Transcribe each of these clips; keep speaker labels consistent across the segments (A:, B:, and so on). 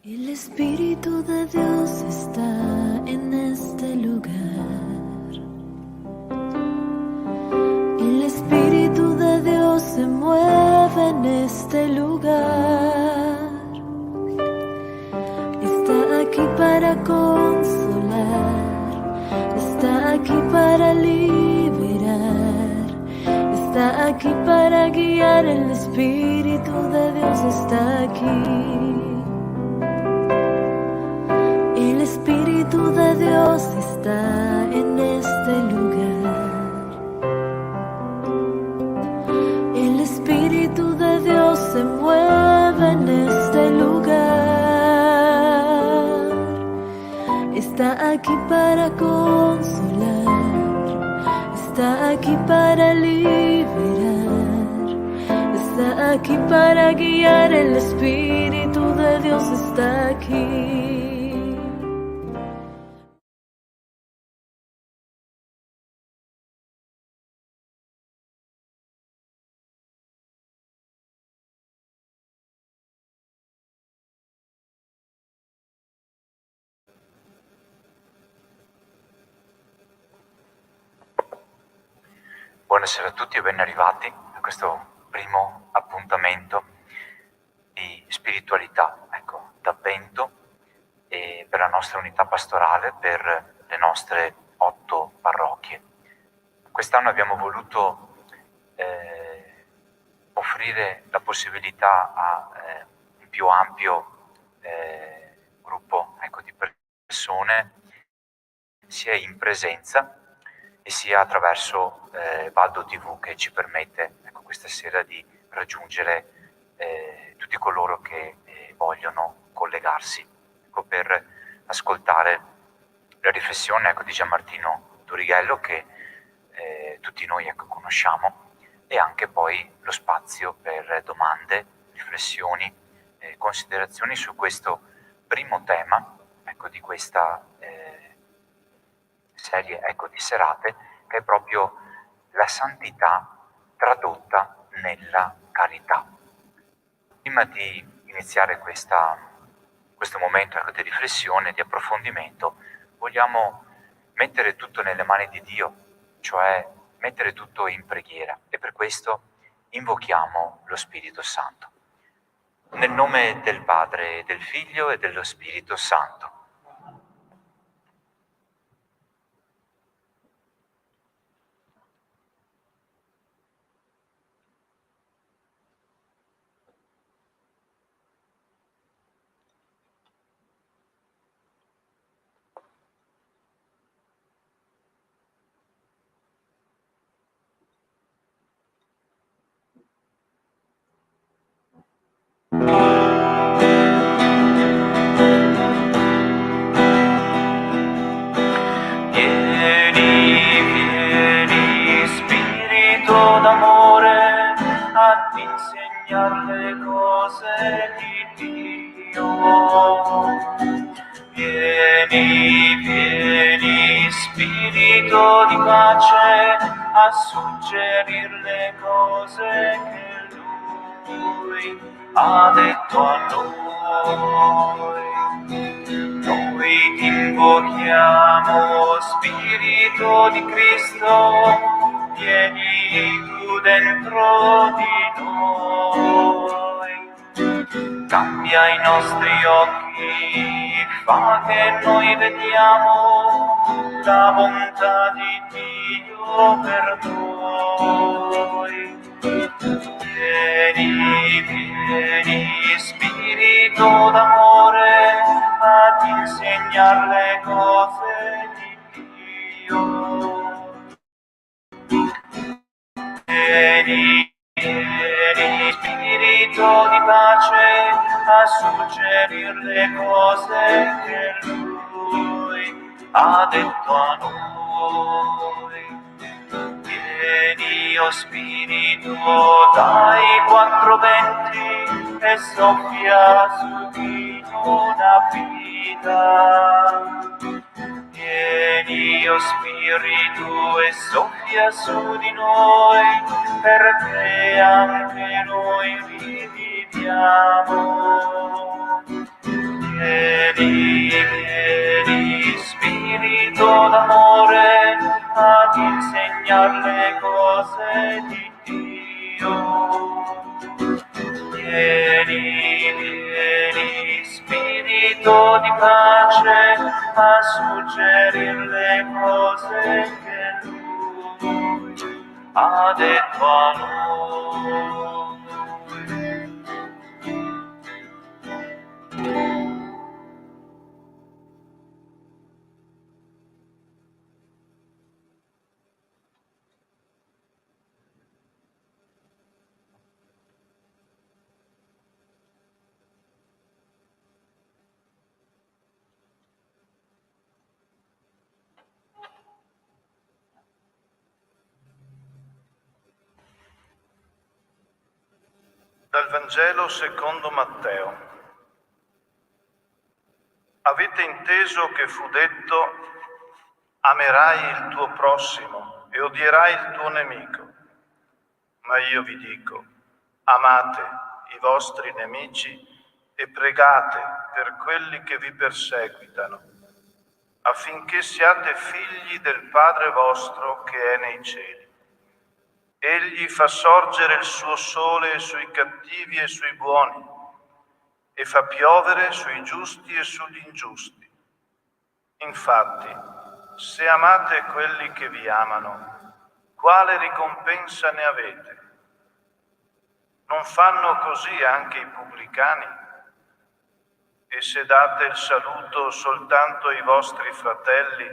A: El Espíritu de Dios está en este lugar. El Espíritu de Dios se mueve en este lugar. Está aquí para consolar, está aquí para liberar, está aquí para guiar. El Espíritu de Dios está aquí. El Espíritu de Dios está en este lugar. El Espíritu de Dios se mueve en este lugar. Está aquí para consolar, está aquí para liberar, está aquí para guiar. El Espíritu de Dios está aquí.
B: Buonasera a tutti e ben arrivati a questo primo appuntamento di spiritualità, d'avvento e per la nostra unità pastorale, per le nostre 8 parrocchie. Quest'anno abbiamo voluto offrire la possibilità a un più ampio gruppo di persone, sia in presenza e sia attraverso Valdo TV, che ci permette questa sera di raggiungere tutti coloro che vogliono collegarsi per ascoltare la riflessione di Gianmartino Dorighello, che tutti noi conosciamo, e anche poi lo spazio per domande, riflessioni, considerazioni su questo primo tema di questa serie di serate, che è proprio la santità tradotta nella carità. Prima di iniziare questo momento di riflessione, di approfondimento, vogliamo mettere tutto nelle mani di Dio, cioè mettere tutto in preghiera, e per questo invochiamo lo Spirito Santo. Nel nome del Padre, del Figlio e dello Spirito Santo. D'amore ad insegnar le cose di Dio. Vieni, vieni, Spirito di pace, a suggerir le cose che Lui ha detto a noi. Noi ti invochiamo, Spirito di Cristo, vieni tu dentro di noi, cambia i nostri occhi, fa che noi vediamo la bontà di Dio per noi. Vieni, vieni, Spirito d'amore, ad insegnar le cose di Dio. Vieni, vieni, Spirito di pace, a suggerir le cose che Lui ha detto a noi. Vieni, o Spirito, dai 4 venti e soffia su di una vita. Vieni, o Spirito, e soffia su di noi, perché anche noi riviviamo.
C: vieni, Spirito d'amore, ad insegnar le cose di Dio. Vieni, Spirito di pace, a suggerir le cose che Lui ha detto a noi.
D: Dal Vangelo secondo Matteo. Avete inteso che fu detto: amerai il tuo prossimo e odierai il tuo nemico. Ma io vi dico: amate i vostri nemici e pregate per quelli che vi perseguitano, affinché siate figli del Padre vostro che è nei cieli. Egli fa sorgere il suo sole sui cattivi e sui buoni, e fa piovere sui giusti e sugli ingiusti. Infatti, se amate quelli che vi amano, quale ricompensa ne avete? Non fanno così anche i pubblicani? E se date il saluto soltanto ai vostri fratelli,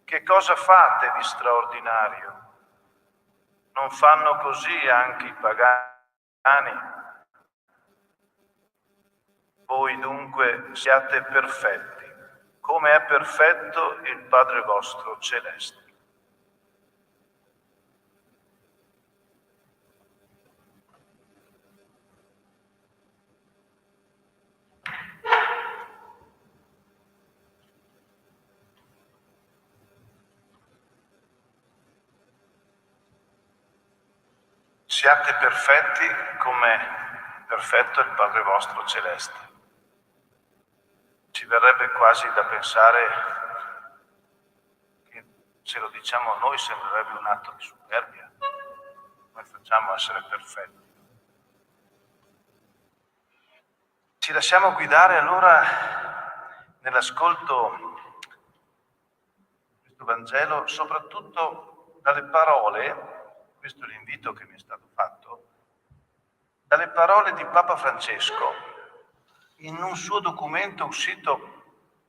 D: che cosa fate di straordinario? Non fanno così anche i pagani? Voi dunque siate perfetti, come è perfetto il Padre vostro celeste. Siate perfetti come è perfetto il Padre vostro celeste. Ci verrebbe quasi da pensare che se lo diciamo a noi sembrerebbe un atto di superbia. Noi facciamo essere perfetti. Ci lasciamo guidare allora nell'ascolto di questo Vangelo soprattutto dalle parole, questo è l'invito che mi è stato fatto, dalle parole di Papa Francesco in un suo documento uscito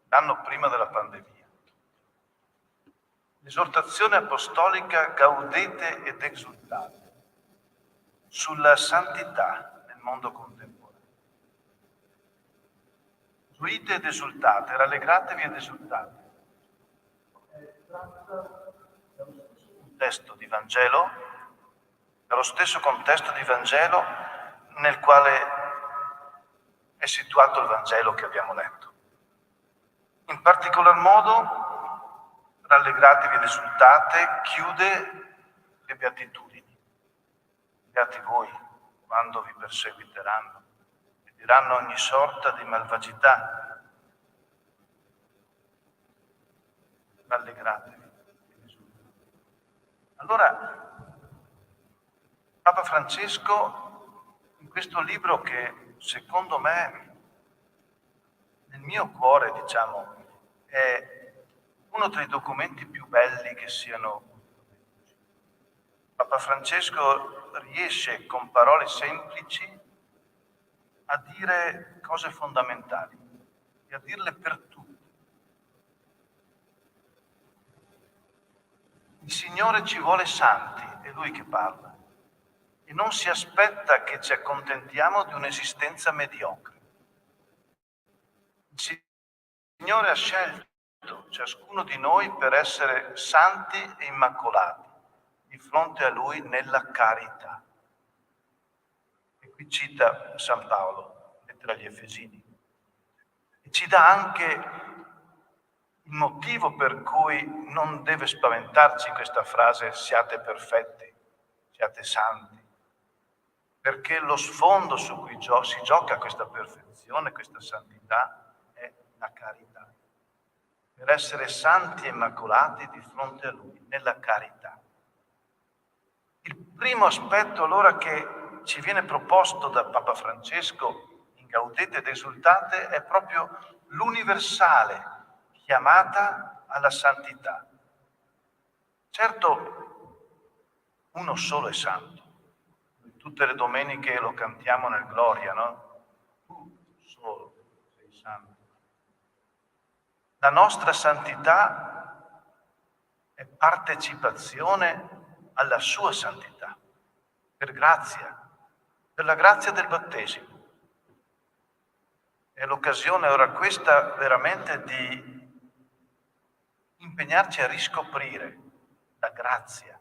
D: l'anno prima della pandemia. L'esortazione apostolica Gaudete ed Exultate sulla santità nel mondo contemporaneo. Gioite ed esultate, rallegratevi ed esultate. Testo di Vangelo, dallo stesso contesto di Vangelo nel quale è situato il Vangelo che abbiamo letto. In particolar modo, rallegratevi ed esultate chiude le beatitudini. Beati voi quando vi perseguiteranno e diranno ogni sorta di malvagità. Rallegratevi. Allora, Papa Francesco, in questo libro che secondo me, nel mio cuore, diciamo, è uno tra i documenti più belli che siano. Papa Francesco riesce con parole semplici a dire cose fondamentali e a dirle per tutti. Il Signore ci vuole santi, è Lui che parla, e non si aspetta che ci accontentiamo di un'esistenza mediocre. Il Signore ha scelto ciascuno di noi per essere santi e immacolati di fronte a Lui nella carità. E qui cita San Paolo, lettera agli Efesini, e ci dà anche il motivo per cui non deve spaventarci questa frase siate perfetti, siate santi, perché lo sfondo su cui si gioca questa perfezione, questa santità, è la carità, per essere santi e immacolati di fronte a Lui, nella carità. Il primo aspetto allora che ci viene proposto da Papa Francesco in Gaudete et Exsultate è proprio l'universale chiamata alla santità. Certo, uno solo è santo. Tutte le domeniche lo cantiamo nel Gloria, no? Tu solo sei santo. La nostra santità è partecipazione alla sua santità, per la grazia del battesimo. È l'occasione ora questa veramente di impegnarci a riscoprire la grazia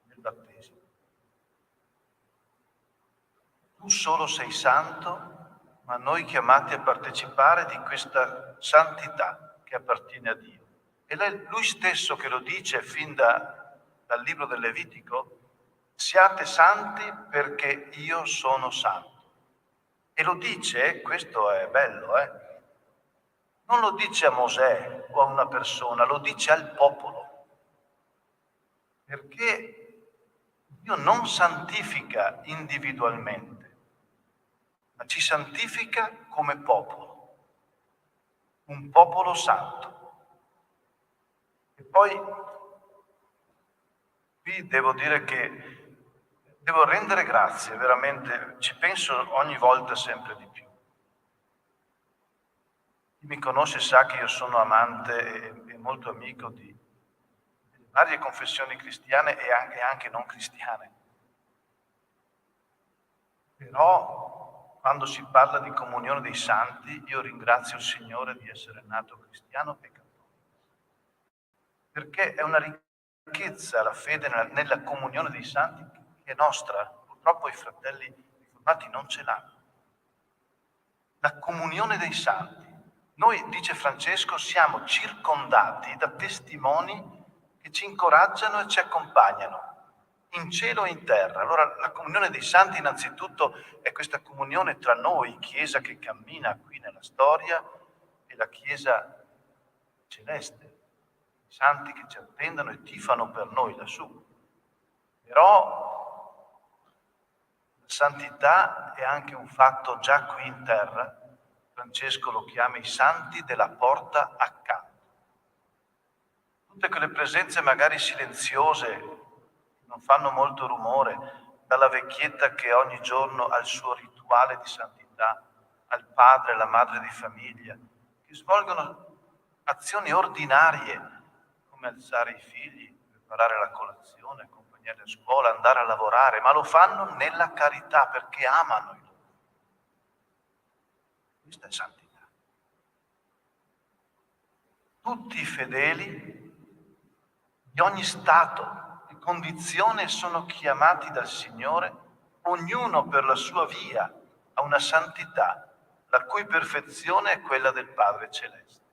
D: del battesimo. Tu solo sei santo, ma noi chiamati a partecipare di questa santità che appartiene a Dio. E lui stesso che lo dice fin dal libro del Levitico, siate santi perché io sono santo. E lo dice, questo è bello, non lo dice a Mosè o a una persona, lo dice al popolo. Perché Dio non santifica individualmente, ma ci santifica come popolo, un popolo santo. E poi qui devo dire che devo rendere grazie, veramente, ci penso ogni volta sempre di più. Chi mi conosce sa che io sono amante e molto amico di varie confessioni cristiane e anche non cristiane. Però quando si parla di comunione dei santi, io ringrazio il Signore di essere nato cristiano e cattolico. Perché è una ricchezza la fede nella comunione dei santi che è nostra. Purtroppo i fratelli riformati non ce l'hanno. La comunione dei santi. Noi, dice Francesco, siamo circondati da testimoni che ci incoraggiano e ci accompagnano, in cielo e in terra. Allora la comunione dei santi innanzitutto è questa comunione tra noi, Chiesa che cammina qui nella storia, e la Chiesa celeste, i santi che ci attendono e tifano per noi lassù. Però la santità è anche un fatto già qui in terra. Francesco lo chiama i santi della porta accanto. Tutte quelle presenze magari silenziose, che non fanno molto rumore, dalla vecchietta che ogni giorno ha il suo rituale di santità, al padre e alla madre di famiglia, che svolgono azioni ordinarie, come alzare i figli, preparare la colazione, accompagnarli a scuola, andare a lavorare, ma lo fanno nella carità perché amano i loro. Questa è santità. Tutti i fedeli di ogni stato e condizione sono chiamati dal Signore, ognuno per la sua via, a una santità, la cui perfezione è quella del Padre Celeste.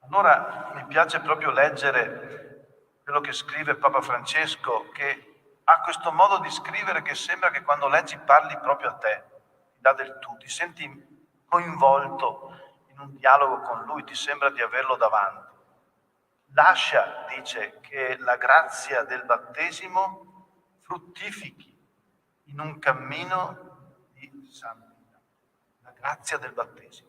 D: Allora mi piace proprio leggere quello che scrive Papa Francesco, che ha questo modo di scrivere che sembra che quando leggi parli proprio a te, ti dà del tu, ti senti coinvolto in un dialogo con lui, ti sembra di averlo davanti. Lascia, dice, che la grazia del battesimo fruttifichi in un cammino di santità. La grazia del battesimo.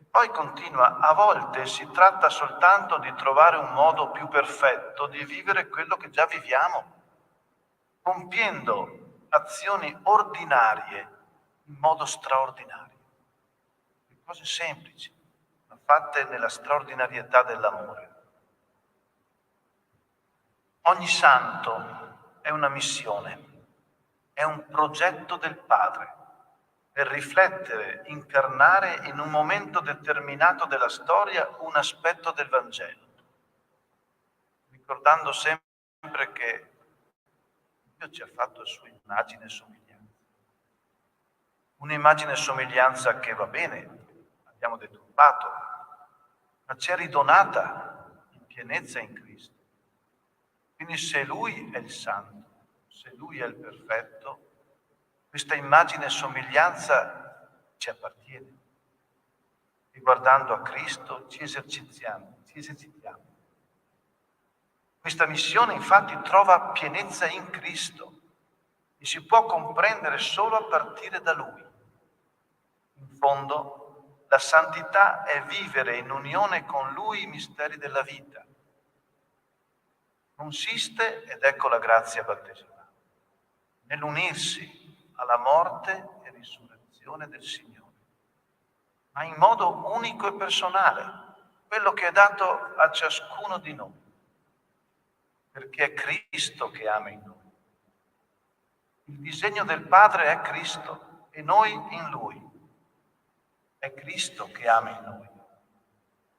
D: E poi continua, a volte si tratta soltanto di trovare un modo più perfetto di vivere quello che già viviamo, compiendo azioni ordinarie in modo straordinario. Cose semplici, ma fatte nella straordinarietà dell'amore. Ogni santo è una missione, è un progetto del Padre per riflettere, incarnare in un momento determinato della storia un aspetto del Vangelo, ricordando sempre che Dio ci ha fatto a sua immagine e somiglianza. Un'immagine e somiglianza che va bene, abbiamo deturpato, ma ci è ridonata in pienezza in Cristo. Quindi se Lui è il Santo, se Lui è il Perfetto, questa immagine e somiglianza ci appartiene. E guardando a Cristo ci esercitiamo. Questa missione infatti trova pienezza in Cristo e si può comprendere solo a partire da Lui. In fondo, la santità è vivere in unione con Lui i misteri della vita. Consiste, ed ecco la grazia battesimale, nell'unirsi alla morte e risurrezione del Signore, ma in modo unico e personale, quello che è dato a ciascuno di noi, perché è Cristo che ama in noi. Il disegno del Padre è Cristo e noi in Lui. È Cristo che ama in noi,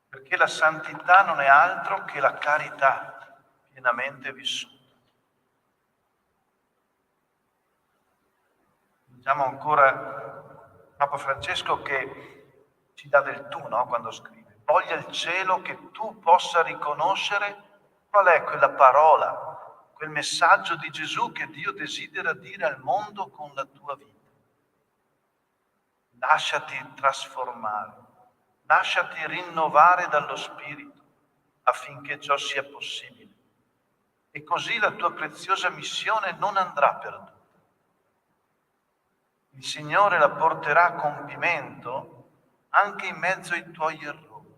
D: perché la santità non è altro che la carità pienamente vissuta. Diciamo ancora Papa Francesco che ci dà del tu, no? Quando scrive: voglia il cielo che tu possa riconoscere qual è quella parola, quel messaggio di Gesù che Dio desidera dire al mondo con la tua vita. Lasciati trasformare, lasciati rinnovare dallo Spirito affinché ciò sia possibile. E così la tua preziosa missione non andrà perduta. Il Signore la porterà a compimento anche in mezzo ai tuoi errori.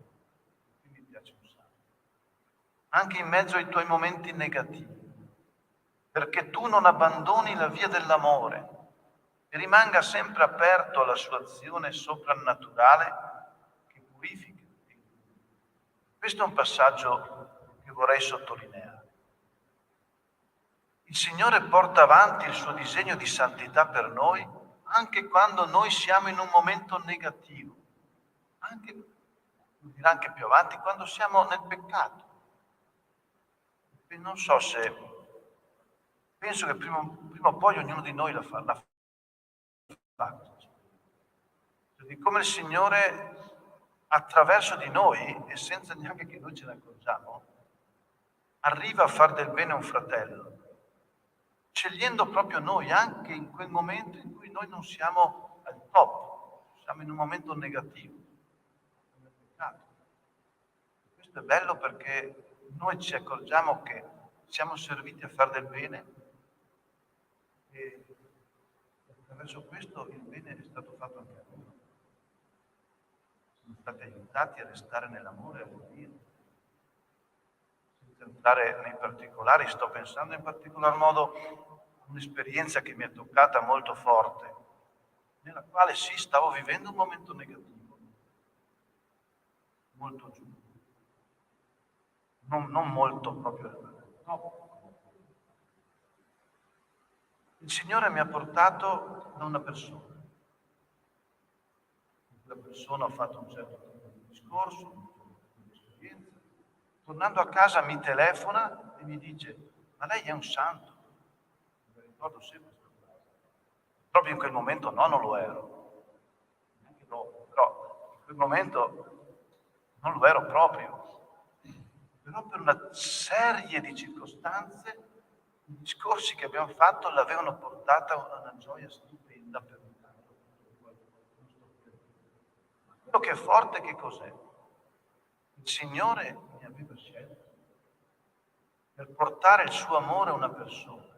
D: Mi piace un sacco. Anche in mezzo ai tuoi momenti negativi, perché tu non abbandoni la via dell'amore e rimanga sempre aperto alla sua azione soprannaturale che purifica. Questo è un passaggio che vorrei sottolineare. Il Signore porta avanti il suo disegno di santità per noi anche quando noi siamo in un momento negativo, lo dirà anche più avanti, quando siamo nel peccato. E non so se, penso che prima o poi ognuno di noi l'ha fatto. Di come il Signore attraverso di noi, e senza neanche che noi ce ne accorgiamo, arriva a far del bene a un fratello, scegliendo proprio noi, anche in quel momento in cui noi non siamo al top, siamo in un momento negativo. Questo è bello perché noi ci accorgiamo che siamo serviti a far del bene e attraverso questo il bene è stato fatto anche a noi. Siamo stati aiutati a restare nell'amore e a morire. Senza entrare nei particolari, sto pensando in particolar modo a un'esperienza che mi è toccata molto forte, nella quale sì, stavo vivendo un momento negativo, molto giù, non molto proprio, no. Il Signore mi ha portato da una persona. La persona ha fatto un certo tipo di discorso, di esperienza. Tornando a casa mi telefona e mi dice: ma lei è un santo? Mi ricordo sempre questa frase. Proprio in quel momento no, non lo ero. Neanche dopo, però in quel momento non lo ero proprio. Però per una serie di circostanze i discorsi che abbiamo fatto l'avevano portata a una gioia stupenda per me. Quello che è forte che cos'è? Il Signore mi aveva scelto per portare il suo amore a una persona,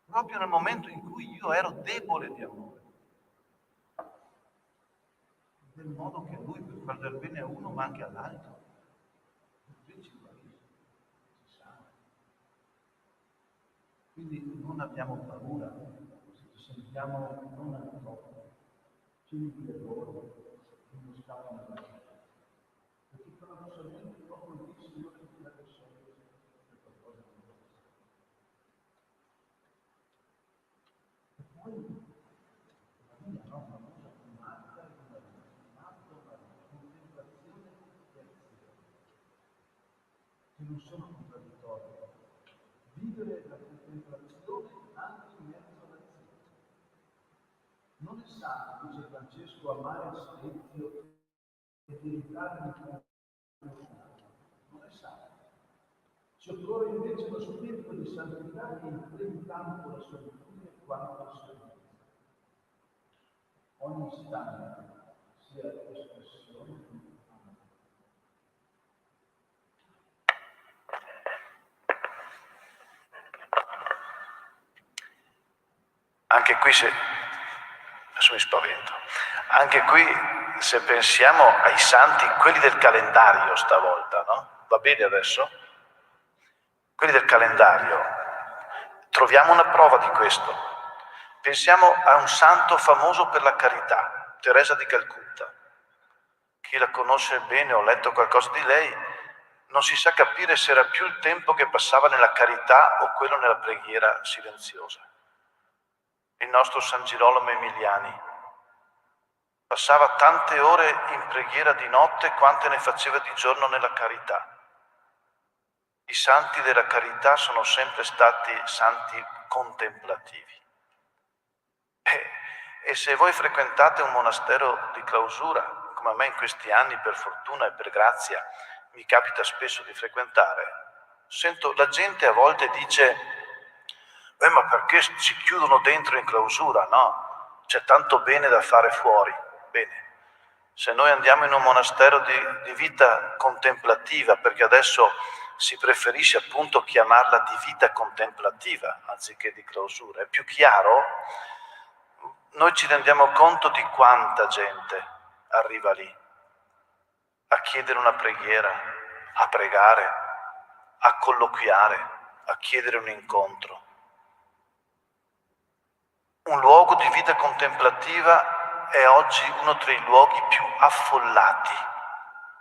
D: proprio nel momento in cui io ero debole di amore. Nel modo che Lui, per far del bene a uno, ma anche all'altro. Quindi non abbiamo paura, ci sentiamo non al top, cinici errori, che non scappano da noi. Perché paradossalmente dopo il Signore ti dà risolvere per qualcosa di nuovo. E poi la via, no? Una cosa primaria, una contemplazione e azione, che non sono contraddittorie. Vivere la contemplazione anche in mezzo all'azione. Non è santo, dice Francesco, amare il silenzio e dedicare il tempo. Non è santo. Ci occorre invece lo spirito di santità che imprime tanto la solitudine quanto la solitudine. Anche qui adesso mi spavento, anche qui se pensiamo ai santi, quelli del calendario stavolta, no? Va bene adesso? Quelli del calendario, troviamo una prova di questo. Pensiamo a un santo famoso per la carità, Teresa di Calcutta. Chi la conosce bene, ho letto qualcosa di lei, non si sa capire se era più il tempo che passava nella carità o quello nella preghiera silenziosa. Il nostro San Girolamo Emiliani passava tante ore in preghiera di notte quante ne faceva di giorno nella carità. I santi della carità sono sempre stati santi contemplativi. E se voi frequentate un monastero di clausura, come a me in questi anni per fortuna e per grazia mi capita spesso di frequentare, sento la gente a volte dice: ma perché ci chiudono dentro in clausura? No, c'è tanto bene da fare fuori. Bene, se noi andiamo in un monastero di vita contemplativa, perché adesso si preferisce appunto chiamarla di vita contemplativa anziché di clausura, è più chiaro, noi ci rendiamo conto di quanta gente arriva lì a chiedere una preghiera, a pregare, a colloquiare, a chiedere un incontro. Un luogo di vita contemplativa è oggi uno tra i luoghi più affollati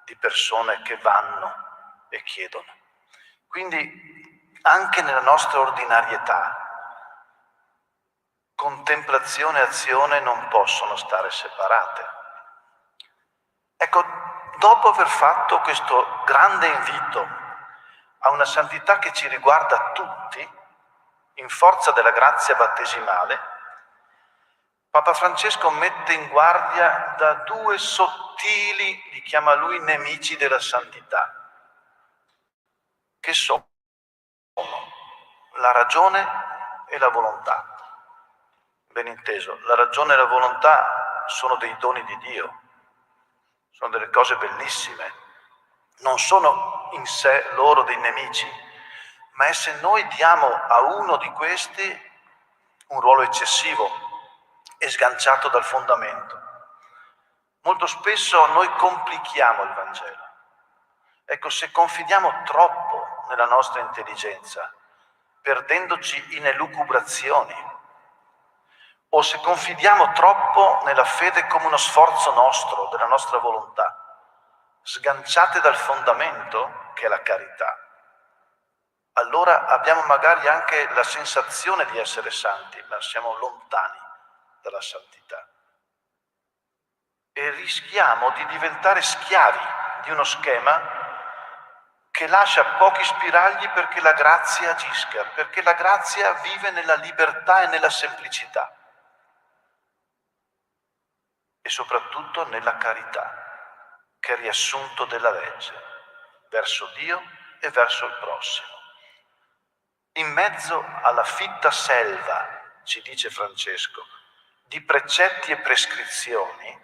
D: di persone che vanno e chiedono. Quindi anche nella nostra ordinarietà, contemplazione e azione non possono stare separate. Ecco, dopo aver fatto questo grande invito a una santità che ci riguarda tutti, in forza della grazia battesimale, Papa Francesco mette in guardia da due sottili, li chiama lui, nemici della santità, che sono la ragione e la volontà. Ben inteso, la ragione e la volontà sono dei doni di Dio, sono delle cose bellissime, non sono in sé loro dei nemici, ma è se noi diamo a uno di questi un ruolo eccessivo e sganciato dal fondamento. Molto spesso noi complichiamo il Vangelo. Ecco, se confidiamo troppo nella nostra intelligenza, perdendoci in elucubrazioni, o se confidiamo troppo nella fede come uno sforzo nostro, della nostra volontà, sganciate dal fondamento che è la carità, allora abbiamo magari anche la sensazione di essere santi, ma siamo lontani dalla santità. E rischiamo di diventare schiavi di uno schema che lascia pochi spiragli perché la grazia agisca, perché la grazia vive nella libertà e nella semplicità. E soprattutto nella carità, che è riassunto della legge, verso Dio e verso il prossimo. In mezzo alla fitta selva, ci dice Francesco, di precetti e prescrizioni,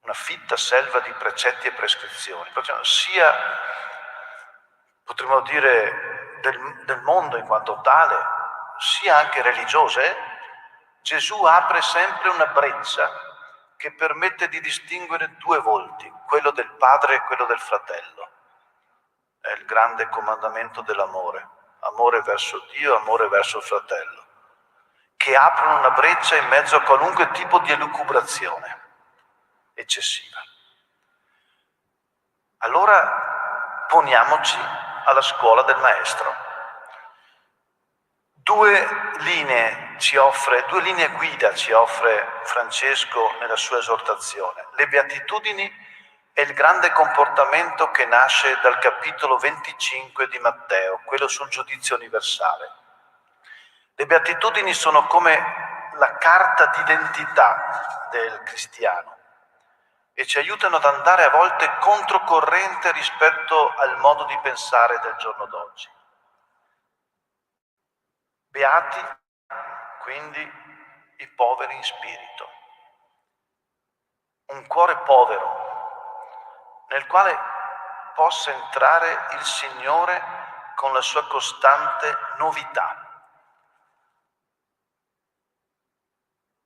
D: una fitta selva di precetti e prescrizioni, sia, potremmo dire, del mondo in quanto tale, sia anche religiose, Gesù apre sempre una breccia che permette di distinguere due volti, quello del padre e quello del fratello. È il grande comandamento dell'amore, amore verso Dio, amore verso il fratello, che aprono una breccia in mezzo a qualunque tipo di elucubrazione eccessiva. Allora poniamoci alla scuola del Maestro. Due linee guida ci offre Francesco nella sua esortazione. Le beatitudini e il grande comportamento che nasce dal capitolo 25 di Matteo, quello sul giudizio universale. Le beatitudini sono come la carta d'identità del cristiano e ci aiutano ad andare a volte controcorrente rispetto al modo di pensare del giorno d'oggi. Beati, quindi, i poveri in spirito. Un cuore povero, nel quale possa entrare il Signore con la sua costante novità.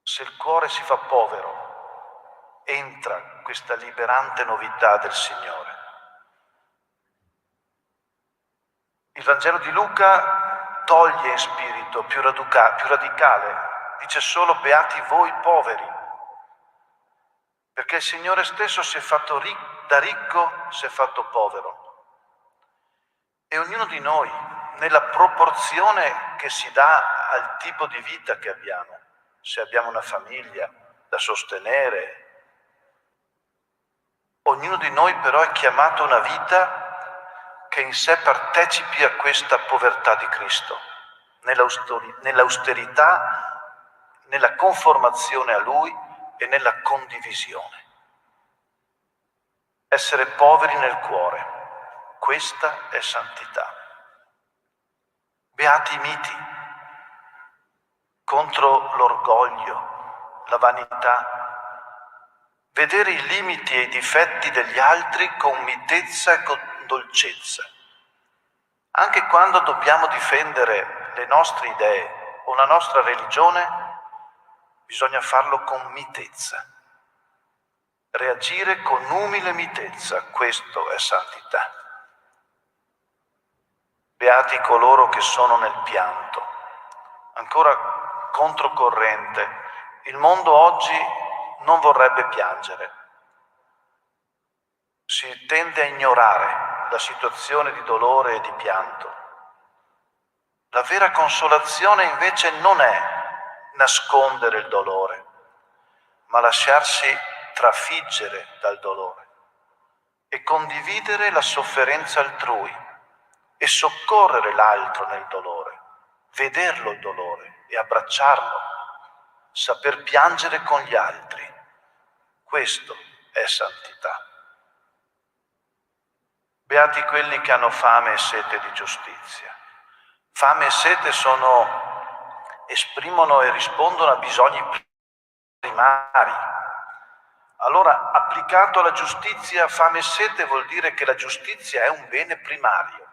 D: Se il cuore si fa povero, entra questa liberante novità del Signore. Il Vangelo di Luca toglie in spirito più radicale, dice solo beati voi poveri, perché il Signore stesso si è fatto da ricco, si è fatto povero. E ognuno di noi, nella proporzione che si dà al tipo di vita che abbiamo, se abbiamo una famiglia da sostenere, ognuno di noi però è chiamato a una vita che in sé partecipi a questa povertà di Cristo, nell'austerità, nella conformazione a Lui e nella condivisione. Essere poveri nel cuore, questa è santità. Beati i miti, contro l'orgoglio, la vanità, vedere i limiti e i difetti degli altri con mitezza e con dolcezza. Anche quando dobbiamo difendere le nostre idee o la nostra religione, bisogna farlo con mitezza. Reagire con umile mitezza, questo è santità. Beati coloro che sono nel pianto. Ancora controcorrente, il mondo oggi non vorrebbe piangere. Si tende a ignorare la situazione di dolore e di pianto. La vera consolazione invece non è nascondere il dolore, ma lasciarsi trafiggere dal dolore e condividere la sofferenza altrui e soccorrere l'altro nel dolore, vederlo il dolore e abbracciarlo, saper piangere con gli altri. Questo è santità. Beati quelli che hanno fame e sete di giustizia. Fame e sete esprimono e rispondono a bisogni primari. Allora, applicato alla giustizia, fame e sete vuol dire che la giustizia è un bene primario.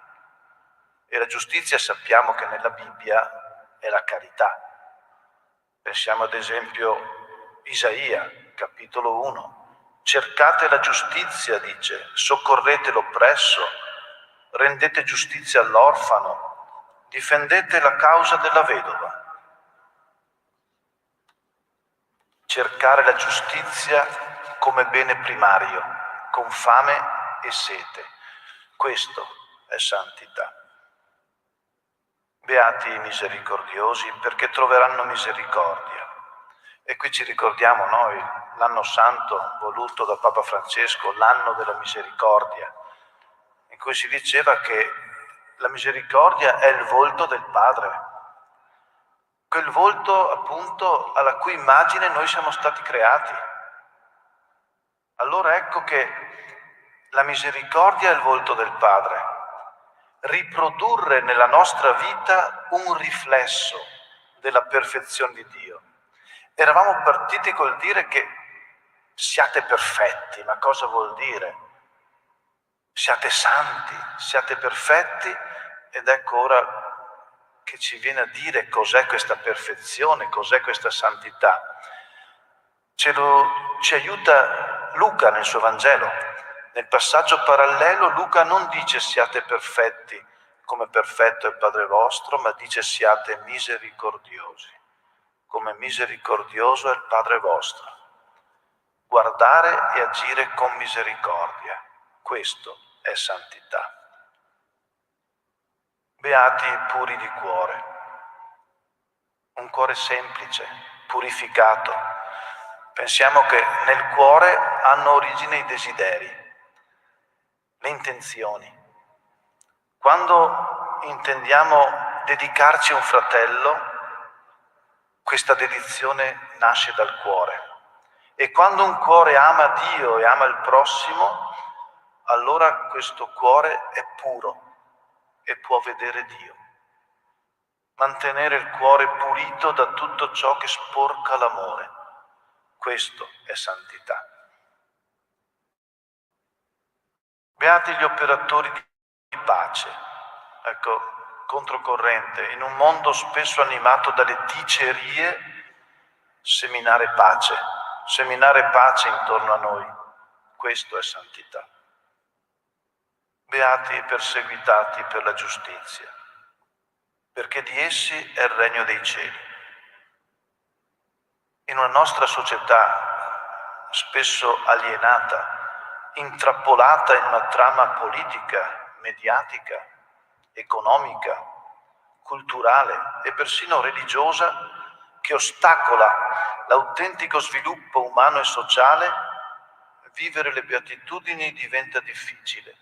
D: E la giustizia sappiamo che nella Bibbia è la carità. Pensiamo ad esempio Isaia, capitolo 1. Cercate la giustizia, dice, soccorrete l'oppresso, rendete giustizia all'orfano, difendete la causa della vedova. Cercare la giustizia come bene primario, con fame e sete. Questo è santità. Beati i misericordiosi, perché troveranno misericordia. E qui ci ricordiamo noi l'anno santo voluto da Papa Francesco, l'anno della misericordia, in cui si diceva che la misericordia è il volto del Padre, quel volto appunto alla cui immagine noi siamo stati creati. Allora ecco che la misericordia è il volto del Padre. Riprodurre nella nostra vita un riflesso della perfezione di Dio. Eravamo partiti col dire che siate perfetti, ma cosa vuol dire? Siate santi, siate perfetti, ed ecco ora che ci viene a dire cos'è questa perfezione, cos'è questa santità. Ci aiuta Luca nel suo Vangelo. Nel passaggio parallelo Luca non dice siate perfetti come perfetto è il Padre vostro, ma dice siate misericordiosi, come misericordioso è il Padre vostro. Guardare e agire con misericordia, questo è santità. Beati i puri di cuore, un cuore semplice, purificato. Pensiamo che nel cuore hanno origine i desideri, le intenzioni. Quando intendiamo dedicarci a un fratello, questa dedizione nasce dal cuore. E quando un cuore ama Dio e ama il prossimo, allora questo cuore è puro e può vedere Dio. mantenere il cuore pulito da tutto ciò che sporca l'amore. Questo è santità. Beati gli operatori di pace. Ecco, controcorrente, in un mondo spesso animato dalle dicerie, seminare pace intorno a noi. Questo è santità. Beati i perseguitati per la giustizia, perché di essi è il regno dei cieli. In una nostra società spesso alienata, intrappolata in una trama politica, mediatica, economica, culturale e persino religiosa che ostacola l'autentico sviluppo umano e sociale, vivere le beatitudini diventa difficile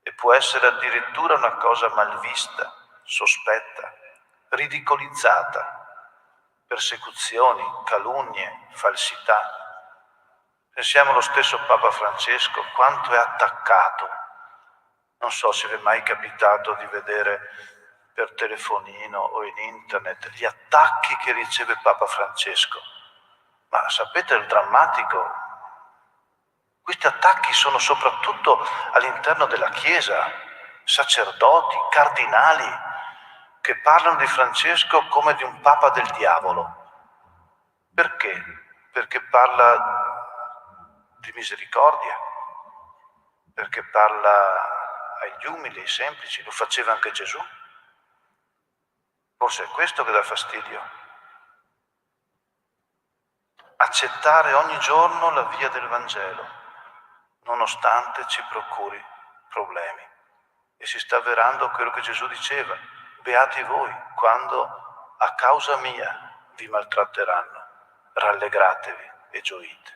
D: e può essere addirittura una cosa malvista, sospetta, ridicolizzata. Persecuzioni, calunnie, falsità. Pensiamo allo stesso Papa Francesco, quanto è attaccato. Non so se vi è mai capitato di vedere per telefonino o in internet gli attacchi che riceve Papa Francesco. Ma sapete il drammatico? Questi attacchi sono soprattutto all'interno della Chiesa, sacerdoti, cardinali, che parlano di Francesco come di un papa del diavolo. Perché? Perché parla di misericordia, perché parla agli umili, ai semplici, lo faceva anche Gesù. Forse è questo che dà fastidio. Accettare ogni giorno la via del Vangelo, nonostante ci procuri problemi. E si sta avverando quello che Gesù diceva: beati voi quando a causa mia vi maltratteranno, rallegratevi e gioite.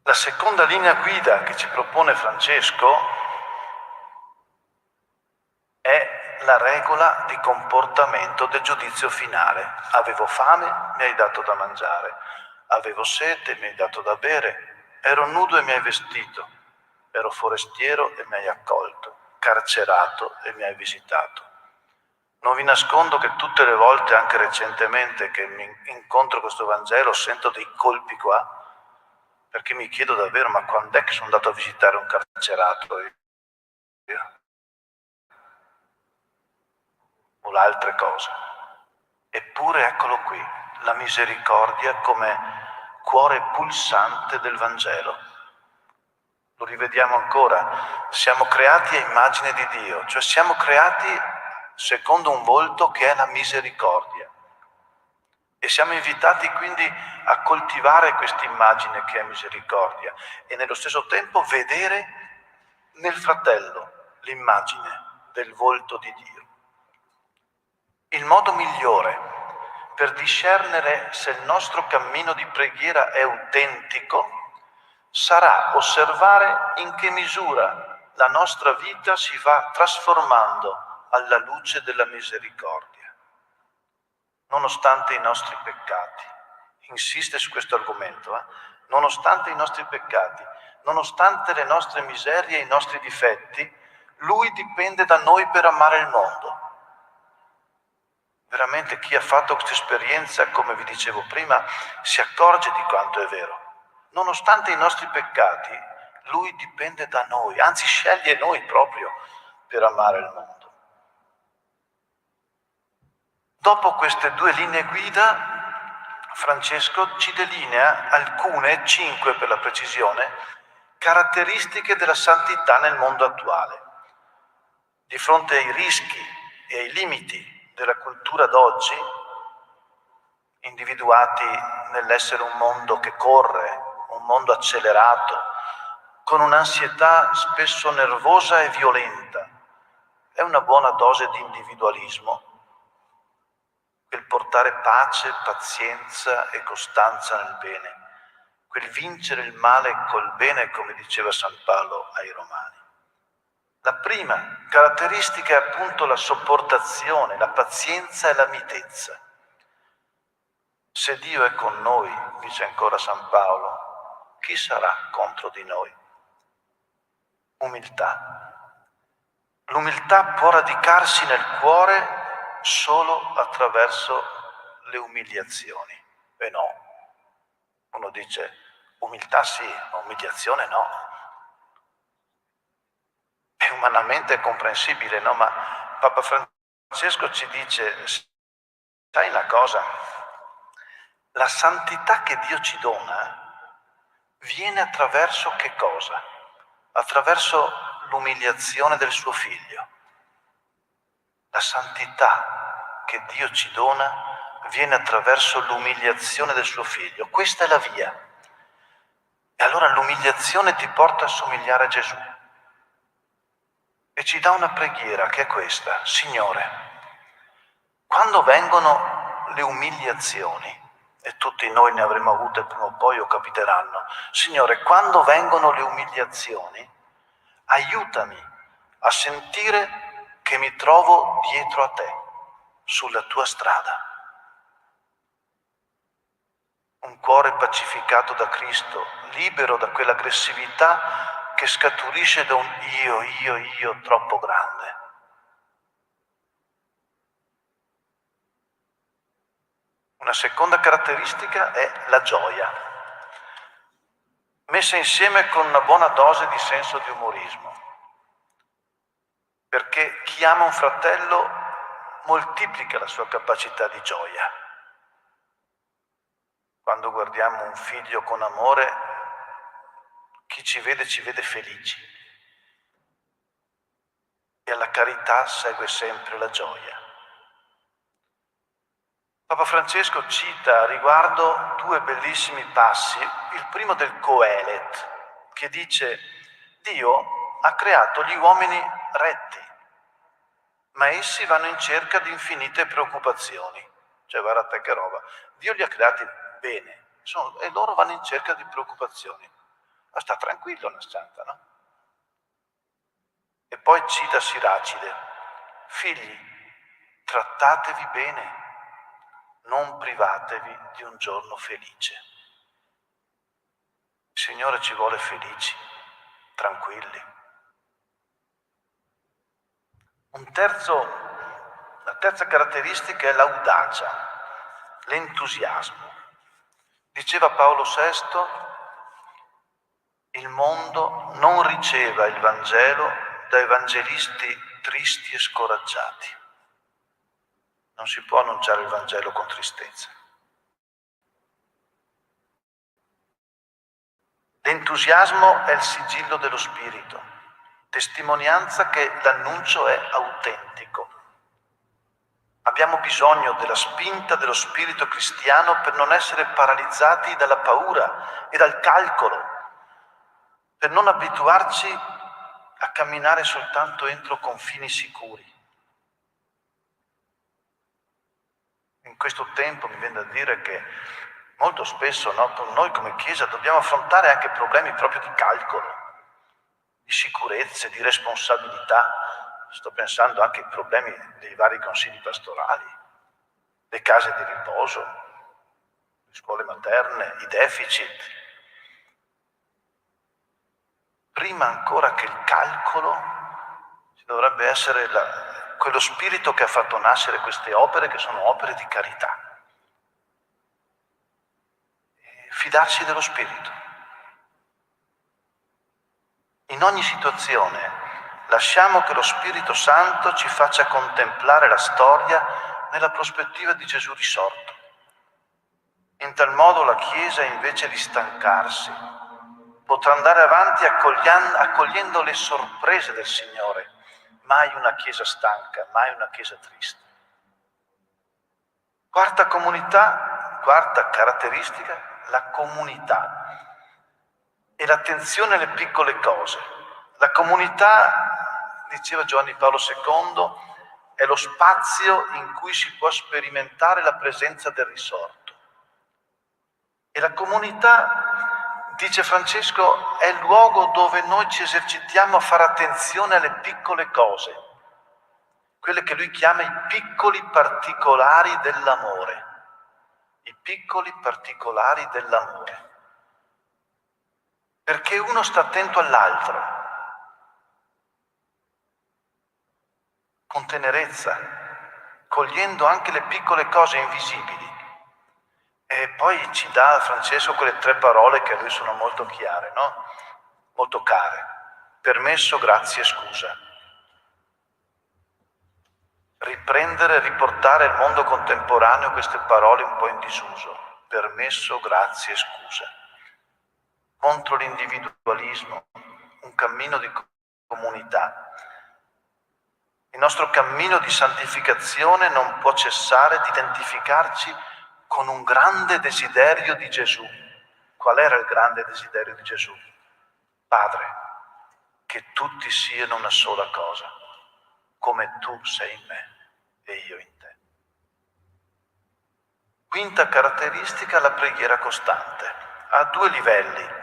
D: La seconda linea guida che ci propone Francesco è la regola di comportamento del giudizio finale. Avevo fame, mi hai dato da mangiare. Avevo sete, mi hai dato da bere. Ero nudo e mi hai vestito. Ero forestiero e mi hai accolto. Carcerato e mi hai visitato. Non vi nascondo che tutte le volte, anche recentemente, che mi incontro questo Vangelo, sento dei colpi qua, perché mi chiedo davvero, ma quando è che sono andato a visitare un carcerato io? O altre cose. Eppure eccolo qui, la misericordia come cuore pulsante del Vangelo. Lo rivediamo ancora, siamo creati a immagine di Dio, cioè siamo creati secondo un volto che è la misericordia. E siamo invitati quindi a coltivare questa immagine che è misericordia e nello stesso tempo vedere nel fratello l'immagine del volto di Dio. Il modo migliore per discernere se il nostro cammino di preghiera è autentico sarà osservare in che misura la nostra vita si va trasformando alla luce della misericordia. Nonostante i nostri peccati, insiste su questo argomento, nonostante i nostri peccati, nonostante le nostre miserie e i nostri difetti, Lui dipende da noi per amare il mondo. Veramente chi ha fatto questa esperienza, come vi dicevo prima, si accorge di quanto è vero. Nonostante i nostri peccati, Lui dipende da noi, anzi sceglie noi proprio per amare il mondo. Dopo queste due linee guida, Francesco ci delinea alcune, 5 per la precisione, caratteristiche della santità nel mondo attuale. Di fronte ai rischi e ai limiti della cultura d'oggi, individuati nell'essere un mondo che corre, un mondo accelerato, con un'ansietà spesso nervosa e violenta, è una buona dose di individualismo quel portare pace, pazienza e costanza nel bene, quel vincere il male col bene, come diceva San Paolo ai Romani. La prima caratteristica è appunto la sopportazione, la pazienza e la mitezza. Se Dio è con noi, dice ancora San Paolo, chi sarà contro di noi? Umiltà. L'umiltà può radicarsi nel cuore solo attraverso le umiliazioni. E no, uno dice umiltà sì, ma umiliazione no. È umanamente comprensibile, no? Ma Papa Francesco ci dice, sai una cosa, la santità che Dio ci dona viene attraverso che cosa? Attraverso l'umiliazione del suo figlio. La santità che Dio ci dona viene attraverso l'umiliazione del suo figlio. Questa è la via. E allora l'umiliazione ti porta a somigliare a Gesù. E ci dà una preghiera che è questa: Signore, quando vengono le umiliazioni, e tutti noi ne avremo avute prima o poi o capiteranno, Signore, quando vengono le umiliazioni, aiutami a sentire che mi trovo dietro a te, sulla tua strada. Un cuore pacificato da Cristo, libero da quell'aggressività che scaturisce da un io troppo grande. Una seconda caratteristica è la gioia, messa insieme con una buona dose di senso di umorismo, perché chi ama un fratello moltiplica la sua capacità di gioia. Quando guardiamo un figlio con amore, chi ci vede felici. E alla carità segue sempre la gioia. Papa Francesco cita a riguardo due bellissimi passi, il primo del Coelet, che dice: Dio ha creato gli uomini retti, ma essi vanno in cerca di infinite preoccupazioni. Cioè, guarda te che roba, Dio li ha creati bene, e loro vanno in cerca di preoccupazioni. Ma sta tranquillo una santa, no? E poi cita Siracide: figli, trattatevi bene, non privatevi di un giorno felice. Il Signore ci vuole felici, tranquilli. La terza caratteristica è l'audacia, l'entusiasmo. Diceva Paolo VI, il mondo non riceva il Vangelo da evangelisti tristi e scoraggiati. Non si può annunciare il Vangelo con tristezza. L'entusiasmo è il sigillo dello Spirito, testimonianza che l'annuncio è autentico. Abbiamo bisogno della spinta dello spirito cristiano per non essere paralizzati dalla paura e dal calcolo, per non abituarci a camminare soltanto entro confini sicuri. In questo tempo mi viene da dire che molto spesso, no, noi come Chiesa dobbiamo affrontare anche problemi proprio di calcolo, di sicurezze, di responsabilità. Sto pensando anche ai problemi dei vari consigli pastorali, le case di riposo, le scuole materne, i deficit. Prima ancora che il calcolo ci dovrebbe essere quello spirito che ha fatto nascere queste opere, che sono opere di carità. Fidarsi dello spirito. In ogni situazione lasciamo che lo Spirito Santo ci faccia contemplare la storia nella prospettiva di Gesù risorto. In tal modo la Chiesa, invece di stancarsi, potrà andare avanti accogliendo le sorprese del Signore. Mai una Chiesa stanca, mai una Chiesa triste. Quarta caratteristica, la comunità e l'attenzione alle piccole cose. La comunità, diceva Giovanni Paolo II, è lo spazio in cui si può sperimentare la presenza del risorto. E la comunità, dice Francesco, è il luogo dove noi ci esercitiamo a fare attenzione alle piccole cose, quelle che lui chiama i piccoli particolari dell'amore. I piccoli particolari dell'amore. Perché uno sta attento all'altro. con tenerezza, cogliendo anche le piccole cose invisibili. E poi ci dà Francesco quelle 3 parole che a lui sono molto chiare, no? Molto care. Permesso, grazie, scusa. Riprendere e riportare al mondo contemporaneo queste parole un po' in disuso. Permesso, grazie, scusa. Contro l'individualismo, un cammino di comunità. Il nostro cammino di santificazione non può cessare di identificarci con un grande desiderio di Gesù. Qual era il grande desiderio di Gesù? Padre, che tutti siano una sola cosa, come tu sei in me e io in te. Quinta caratteristica, la preghiera costante. Ha 2 livelli.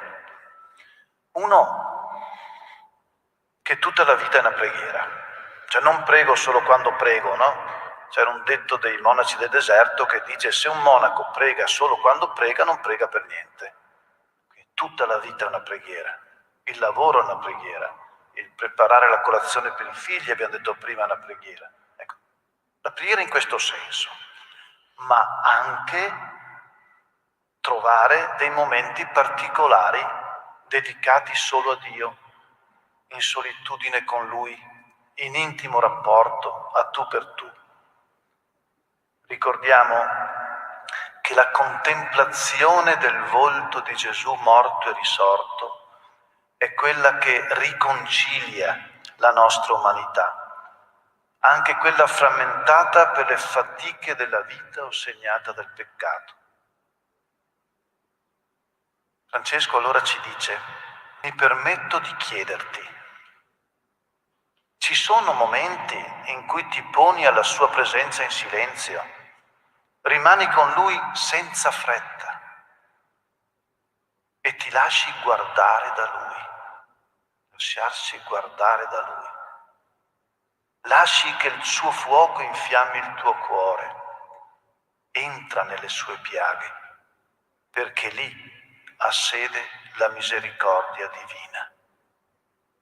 D: Uno, che tutta la vita è una preghiera. Cioè non prego solo quando prego, no? C'era un detto dei monaci del deserto che dice: se un monaco prega solo quando prega, non prega per niente. Quindi tutta la vita è una preghiera. Il lavoro è una preghiera. Il preparare la colazione per i figli, abbiamo detto prima, è una preghiera. Ecco, la preghiera in questo senso, ma anche trovare dei momenti particolari dedicati solo a Dio, in solitudine con Lui, in intimo rapporto, a tu per tu. Ricordiamo che la contemplazione del volto di Gesù morto e risorto è quella che riconcilia la nostra umanità, anche quella frammentata per le fatiche della vita o segnata dal peccato. Francesco allora ci dice: mi permetto di chiederti, ci sono momenti in cui ti poni alla sua presenza in silenzio? Rimani con Lui senza fretta e ti lasci guardare da Lui, lasciarsi guardare da Lui. Lasci che il suo fuoco infiammi il tuo cuore, entra nelle sue piaghe, perché lì ha sede la misericordia divina.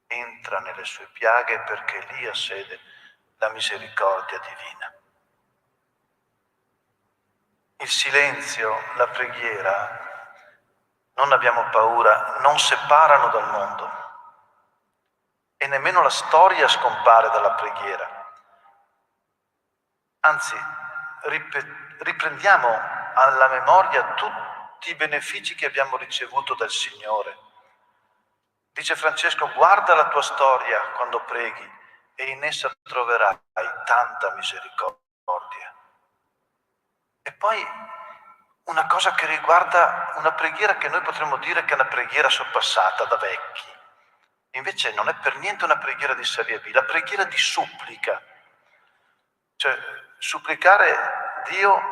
D: Entra nelle sue piaghe perché lì ha sede la misericordia divina. Il silenzio, la preghiera, non abbiamo paura, non separano dal mondo e nemmeno la storia scompare dalla preghiera. Anzi, riprendiamo alla memoria tutti i benefici che abbiamo ricevuto dal Signore. Dice Francesco: guarda la tua storia quando preghi e in essa troverai tanta misericordia. E poi una cosa che riguarda una preghiera che noi potremmo dire che è una preghiera sorpassata da vecchi. Invece non è per niente una preghiera di serie B, la preghiera di supplica. Cioè, supplicare Dio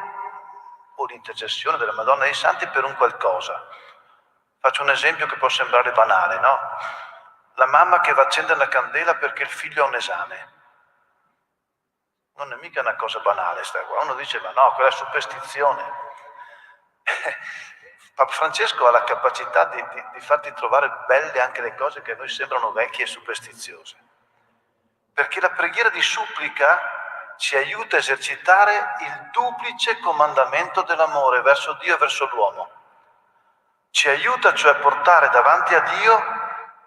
D: o l'intercessione della Madonna dei Santi per un qualcosa. Faccio un esempio che può sembrare banale, no? La mamma che va a accendere la candela perché il figlio ha un esame. Non è mica una cosa banale sta qua. Uno dice: ma no, quella è superstizione. Papa Francesco ha la capacità di farti trovare belle anche le cose che a noi sembrano vecchie e superstiziose. Perché la preghiera di supplica ci aiuta a esercitare il duplice comandamento dell'amore verso Dio e verso l'uomo. Ci aiuta cioè a portare davanti a Dio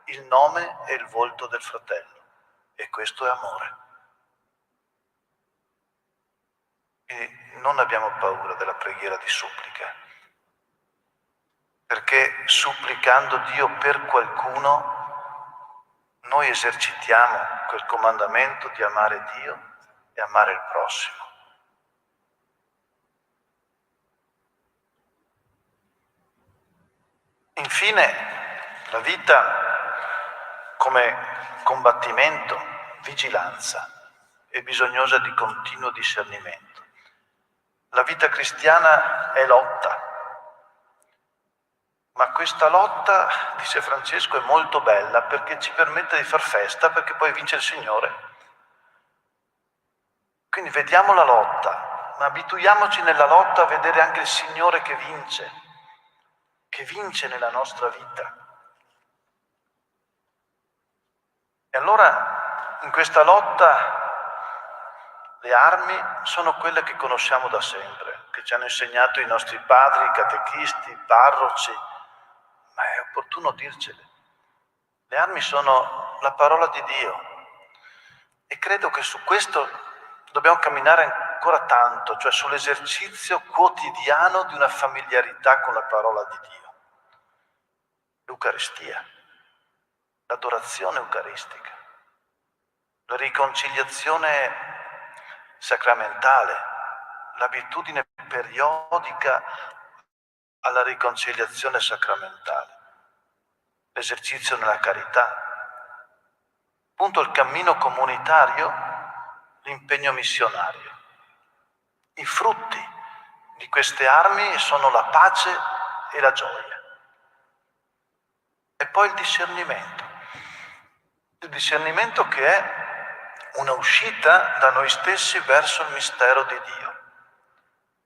D: il nome e il volto del fratello. E questo è amore. Quindi non abbiamo paura della preghiera di supplica, perché supplicando Dio per qualcuno noi esercitiamo quel comandamento di amare Dio e amare il prossimo. Infine, la vita come combattimento, vigilanza, è bisognosa di continuo discernimento. La vita cristiana è lotta, ma questa lotta, dice Francesco, è molto bella perché ci permette di far festa, perché poi vince il Signore. Quindi vediamo la lotta, ma abituiamoci nella lotta a vedere anche il Signore che vince nella nostra vita. E allora in questa lotta Le armi sono quelle che conosciamo da sempre, che ci hanno insegnato i nostri padri, i catechisti, i parroci, ma è opportuno dircele. Le armi sono la parola di Dio e credo che su questo dobbiamo camminare ancora tanto, cioè sull'esercizio quotidiano di una familiarità con la parola di Dio. L'Eucaristia, l'adorazione eucaristica, la riconciliazione sacramentale, l'abitudine periodica alla riconciliazione sacramentale, l'esercizio nella carità, appunto il cammino comunitario, l'impegno missionario. I frutti di queste armi sono la pace e la gioia. E poi il discernimento che è una uscita da noi stessi verso il mistero di Dio.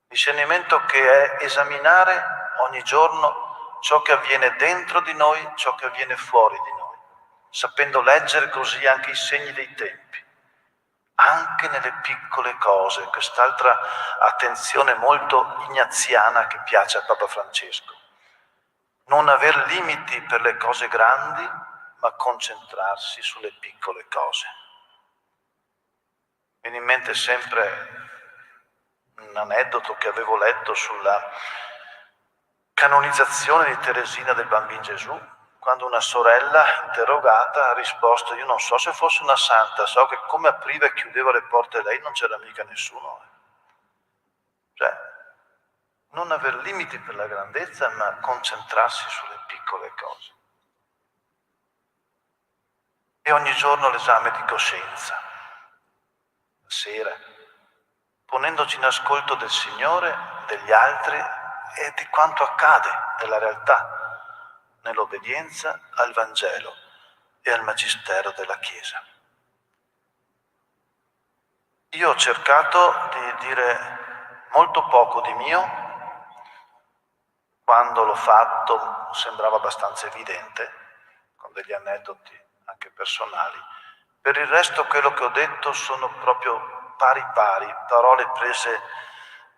D: Discernimento che è esaminare ogni giorno ciò che avviene dentro di noi, ciò che avviene fuori di noi, sapendo leggere così anche i segni dei tempi, anche nelle piccole cose, quest'altra attenzione molto ignaziana che piace a Papa Francesco. Non aver limiti per le cose grandi, ma concentrarsi sulle piccole cose. Viene in mente sempre un aneddoto che avevo letto sulla canonizzazione di Teresina del Bambino Gesù, quando una sorella interrogata ha risposto: io non so se fosse una santa, so che come apriva e chiudeva le porte lei non c'era mica nessuno. Cioè, non aver limiti per la grandezza, ma concentrarsi sulle piccole cose. E ogni giorno l'esame di coscienza, la sera, ponendoci in ascolto del Signore, degli altri e di quanto accade nella realtà, nell'obbedienza al Vangelo e al Magistero della Chiesa. Io ho cercato di dire molto poco di mio. Quando l'ho fatto sembrava abbastanza evidente, con degli aneddoti anche personali. Per il resto quello che ho detto sono proprio pari pari, parole prese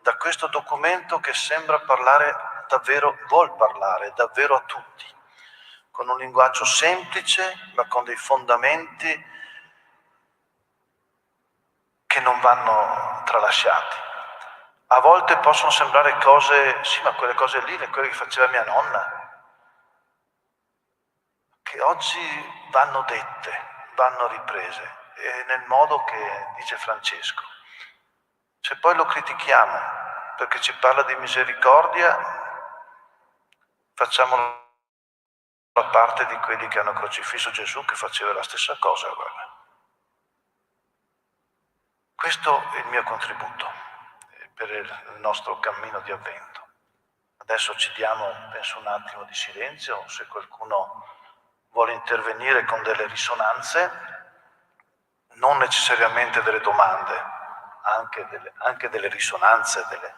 D: da questo documento che sembra parlare davvero, vuol parlare davvero a tutti, con un linguaggio semplice ma con dei fondamenti che non vanno tralasciati. A volte possono sembrare cose, sì, ma quelle cose lì, quelle che faceva mia nonna, che oggi vanno dette, vanno riprese, e nel modo che dice Francesco. Se poi lo critichiamo perché ci parla di misericordia, facciamo la parte di quelli che hanno crocifisso Gesù, che faceva la stessa cosa, guarda. Questo è il mio contributo per il nostro cammino di avvento. Adesso ci diamo, penso, un attimo di silenzio, se qualcuno vuole intervenire con delle risonanze, non necessariamente delle domande, anche delle risonanze, delle...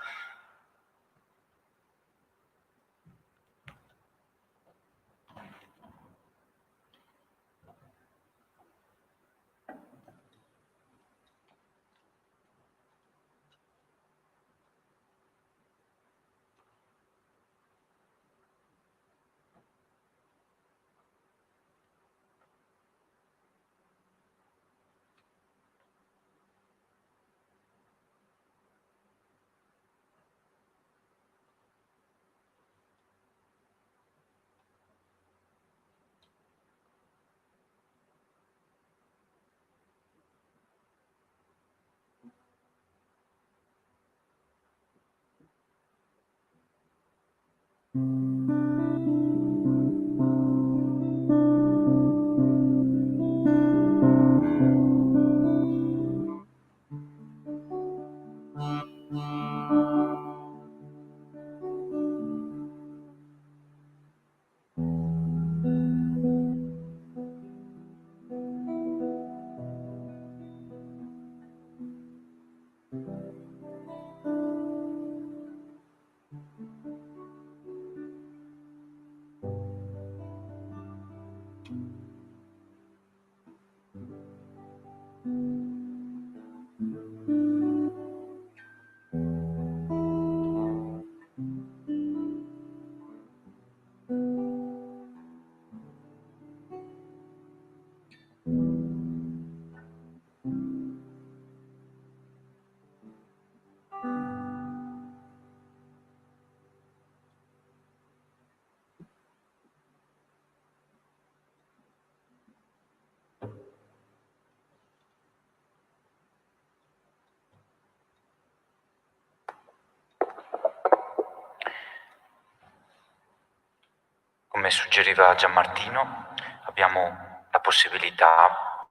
B: come suggeriva Gianmartino, abbiamo la possibilità,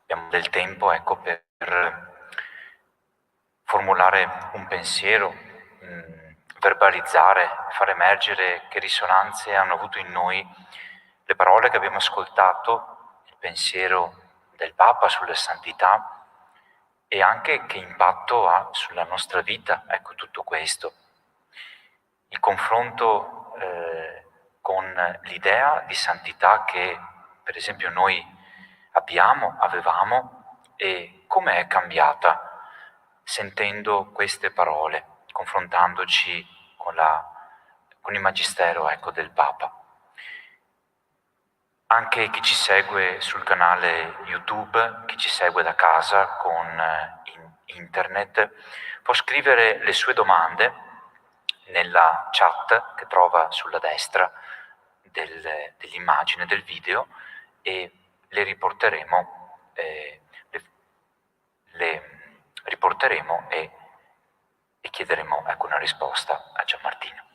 B: abbiamo del tempo, ecco, per formulare un pensiero, verbalizzare, far emergere che risonanze hanno avuto in noi le parole che abbiamo ascoltato, il pensiero del Papa sulla santità e anche che impatto ha sulla nostra vita, ecco tutto questo. Il confronto con l'idea di santità che per esempio noi avevamo e come è cambiata sentendo queste parole, confrontandoci con il magistero, ecco, del Papa. Anche chi ci segue sul canale YouTube, chi ci segue da casa con internet, può scrivere le sue domande nella chat che trova sulla destra dell'immagine del video e le riporteremo, e chiederemo, ecco, una risposta a Gianmartino.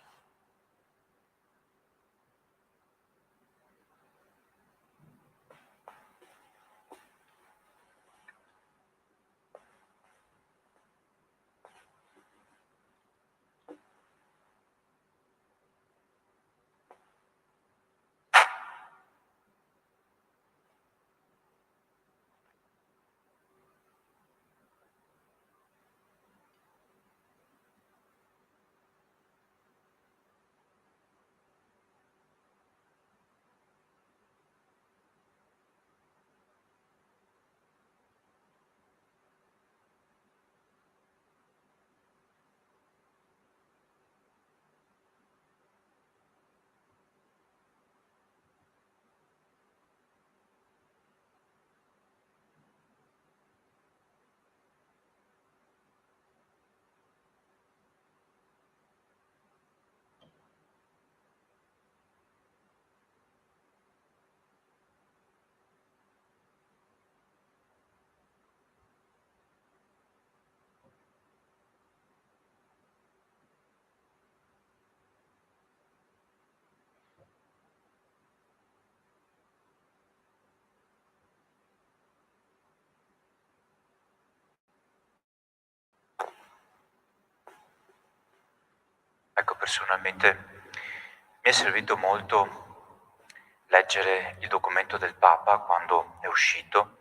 B: Ecco, personalmente mi è servito molto leggere il documento del Papa quando è uscito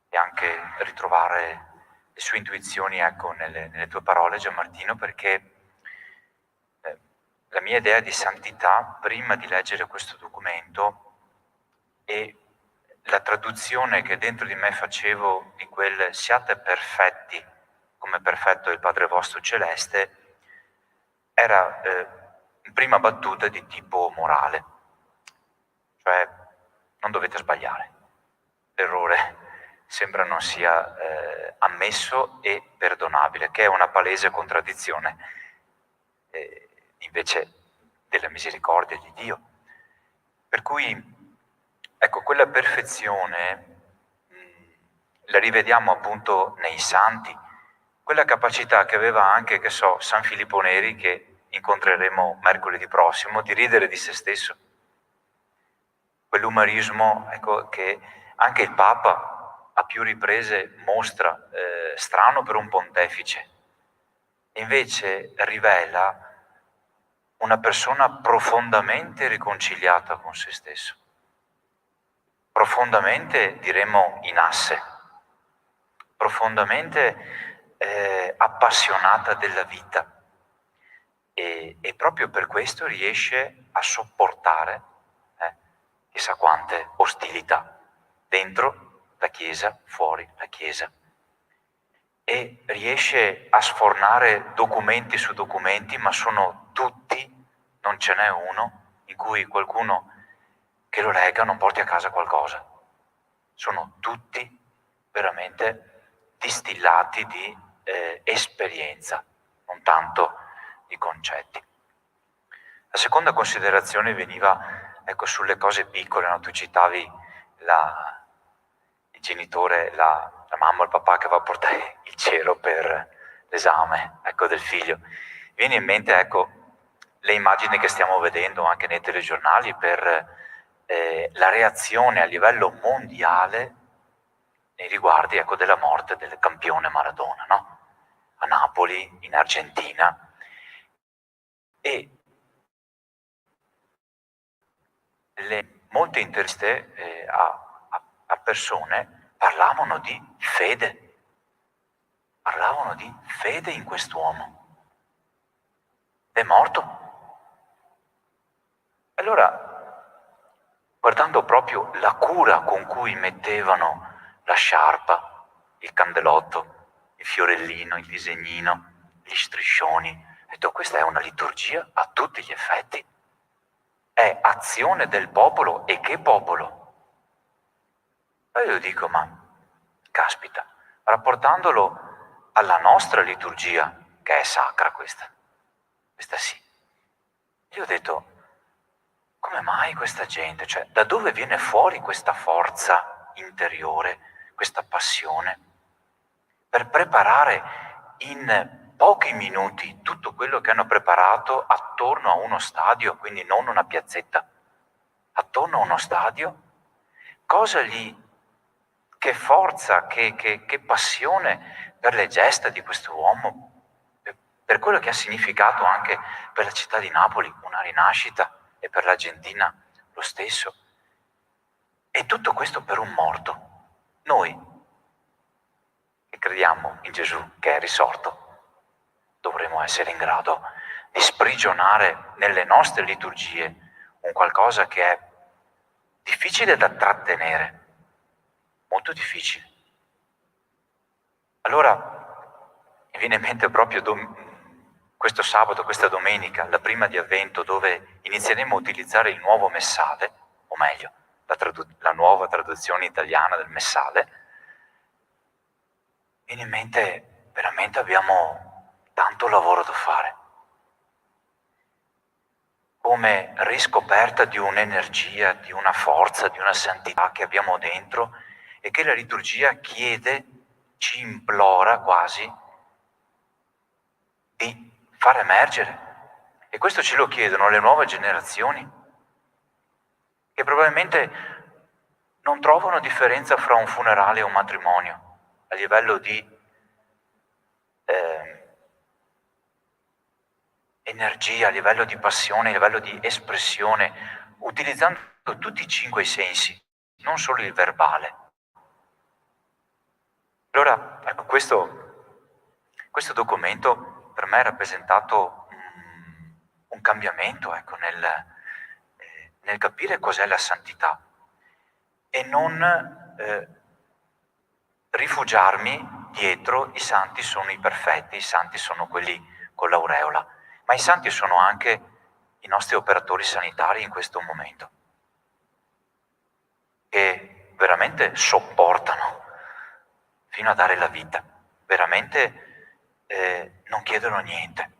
B: e anche ritrovare le sue intuizioni, ecco, nelle tue parole, Gianmartino, perché la mia idea di santità, prima di leggere questo documento e la traduzione che dentro di me facevo di quel siate perfetti come perfetto è il Padre vostro celeste, era in prima battuta di tipo morale, cioè non dovete sbagliare, l'errore sembra non sia ammesso e perdonabile, che è una palese contraddizione invece della misericordia di Dio. Per cui, ecco, quella perfezione la rivediamo appunto nei santi, quella capacità che aveva anche, che so, San Filippo Neri, che incontreremo mercoledì prossimo, di ridere di se stesso. Quell'umorismo, ecco, che anche il Papa a più riprese mostra, strano per un pontefice, e invece rivela una persona profondamente riconciliata con se stesso, profondamente, diremmo, in asse, profondamente appassionata della vita e proprio per questo riesce a sopportare chissà quante ostilità dentro la Chiesa, fuori la Chiesa, e riesce a sfornare documenti su documenti, ma sono tutti, non ce n'è uno in cui qualcuno che lo legga non porti a casa qualcosa. Sono tutti veramente distillati di esperienza, non tanto di concetti. La seconda considerazione veniva, ecco, sulle cose piccole, no? Tu citavi il genitore, la mamma o il papà che va a portare il cero per l'esame, ecco, del figlio. Viene in mente, ecco, le immagini che stiamo vedendo anche nei telegiornali per la reazione a livello mondiale nei riguardi, ecco, della morte del campione Maradona, no? A Napoli, in Argentina. E molte interviste a persone parlavano di fede in quest'uomo. È morto. Allora, guardando proprio la cura con cui mettevano la sciarpa, il candelotto, il fiorellino, il disegnino, gli striscioni, ho detto questa è una liturgia a tutti gli effetti. È azione del popolo, e che popolo? E io dico, ma caspita, rapportandolo alla nostra liturgia, che è sacra questa sì, io ho detto, come mai questa gente? Cioè, da dove viene fuori questa forza interiore, questa passione, per preparare in pochi minuti tutto quello che hanno preparato attorno a uno stadio, quindi non una piazzetta, attorno a uno stadio? Cosa che forza, che passione per le gesta di questo uomo, per quello che ha significato anche per la città di Napoli, una rinascita, e per l'Argentina lo stesso. E tutto questo per un morto. Noi, che crediamo in Gesù che è risorto, dovremo essere in grado di sprigionare nelle nostre liturgie un qualcosa che è difficile da trattenere, molto difficile. Allora, mi viene in mente proprio questo sabato, questa domenica, la prima di Avvento, dove inizieremo a utilizzare il nuovo messale, o meglio, la nuova traduzione italiana del messale. Viene in mente, veramente abbiamo tanto lavoro da fare, come riscoperta di un'energia, di una forza, di una santità che abbiamo dentro e che la liturgia chiede, ci implora quasi di far emergere. E questo ce lo chiedono le nuove generazioni, che probabilmente non trovano differenza fra un funerale e un matrimonio, a livello di energia, a livello di passione, a livello di espressione, utilizzando tutti i 5 sensi, non solo il verbale. Allora, ecco, questo documento per me ha rappresentato un cambiamento, ecco, nel capire cos'è la santità e non rifugiarmi dietro i santi sono i perfetti, i santi sono quelli con l'aureola, ma i santi sono anche i nostri operatori sanitari in questo momento, che veramente sopportano fino a dare la vita, veramente non chiedono niente.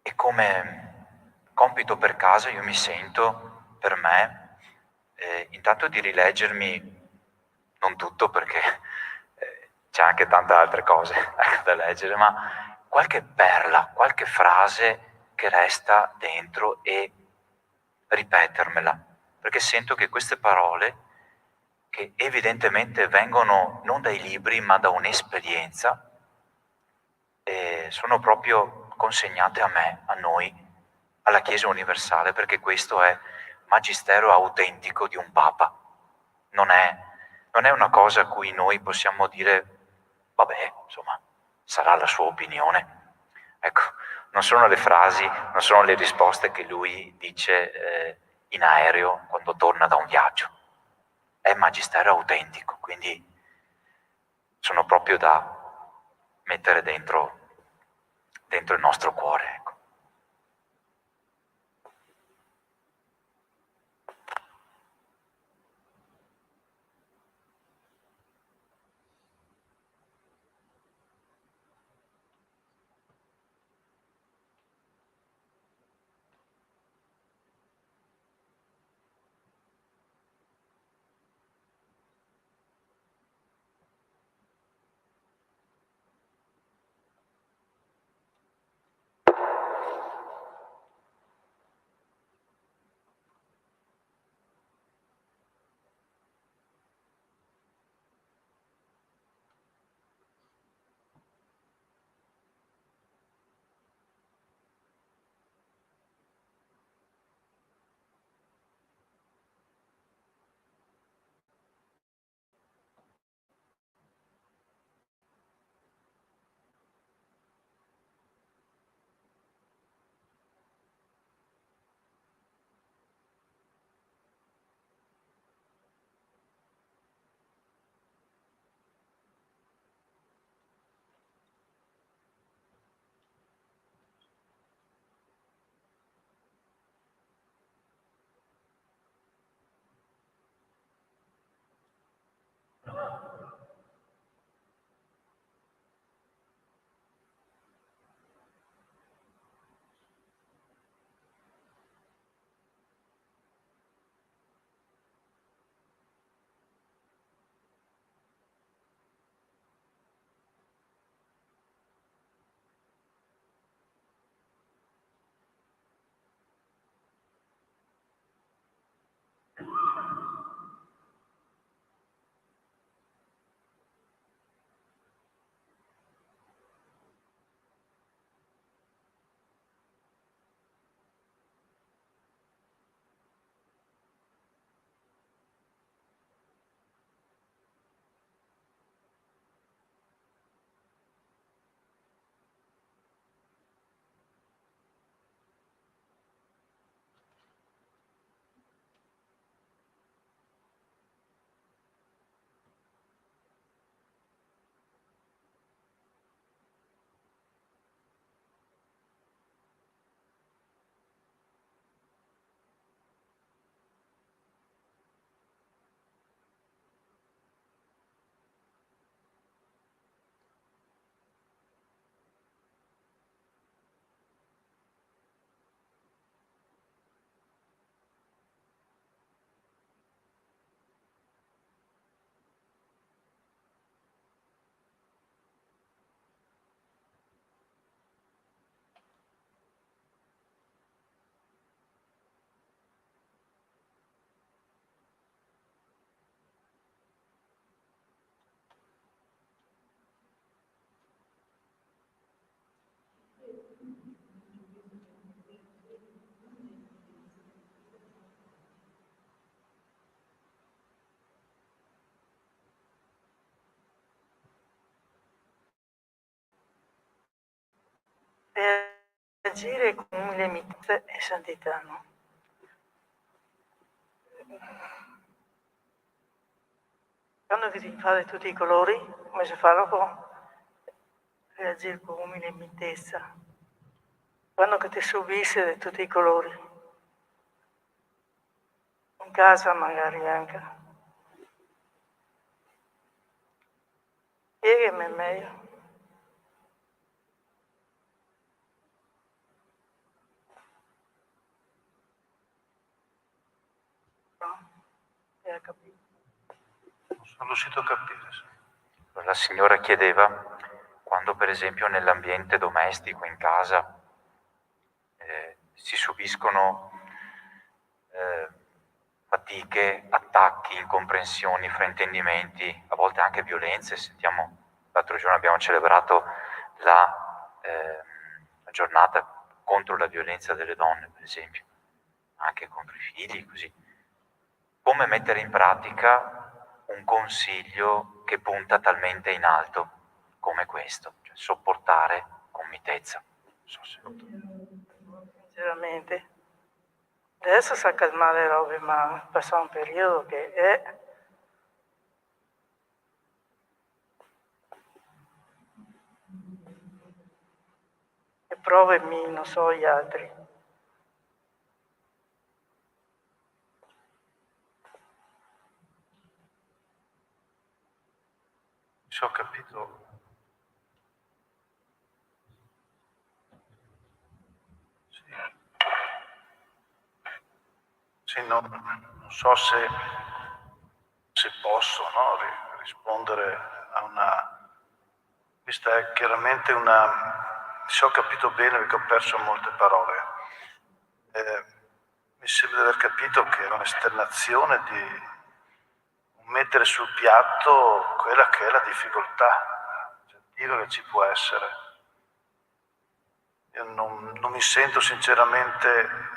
B: E come compito per casa io mi sento, per me, intanto di rileggermi, non tutto perché c'è anche tante altre cose da leggere, ma qualche perla, qualche frase che resta dentro e ripetermela, perché sento che queste parole, che evidentemente vengono non dai libri ma da un'esperienza, sono proprio consegnate a me, a noi, alla Chiesa universale, perché questo è magistero autentico di un Papa. Non è una cosa a cui noi possiamo dire, vabbè, insomma, sarà la sua opinione. Ecco, non sono le frasi, non sono le risposte che lui dice in aereo quando torna da un viaggio. È magistero autentico, quindi sono proprio da mettere dentro il nostro cuore, ecco.
E: per agire con umile mitezza e santità, no? Quando ti fare tutti i colori, come si fa dopo? Reagire con umile mitezza. Quando che ti subisce di tutti i colori. In casa magari anche. Spiegami meglio. No? Hai capito?
D: Non sono riuscito a capire. Sì.
B: La signora chiedeva, quando per esempio nell'ambiente domestico, in casa, si subiscono fatiche, attacchi, incomprensioni, fraintendimenti, a volte anche violenze. Sentiamo, l'altro giorno abbiamo celebrato la giornata contro la violenza delle donne, per esempio, anche contro i figli, così. Come mettere in pratica un consiglio che punta talmente in alto come questo, cioè sopportare con mitezza. Non so se...
E: Sinceramente. Adesso sa calmare le robe, ma passa un periodo che è... E provami, non so gli altri.
D: Se ho capito. Sì, non so se posso, no, rispondere a una... Questa è chiaramente una... Se ho capito bene, perché ho perso molte parole. Mi sembra di aver capito che è un'esternazione di mettere sul piatto quella che è la difficoltà oggettiva che ci può essere. Io non mi sento sinceramente,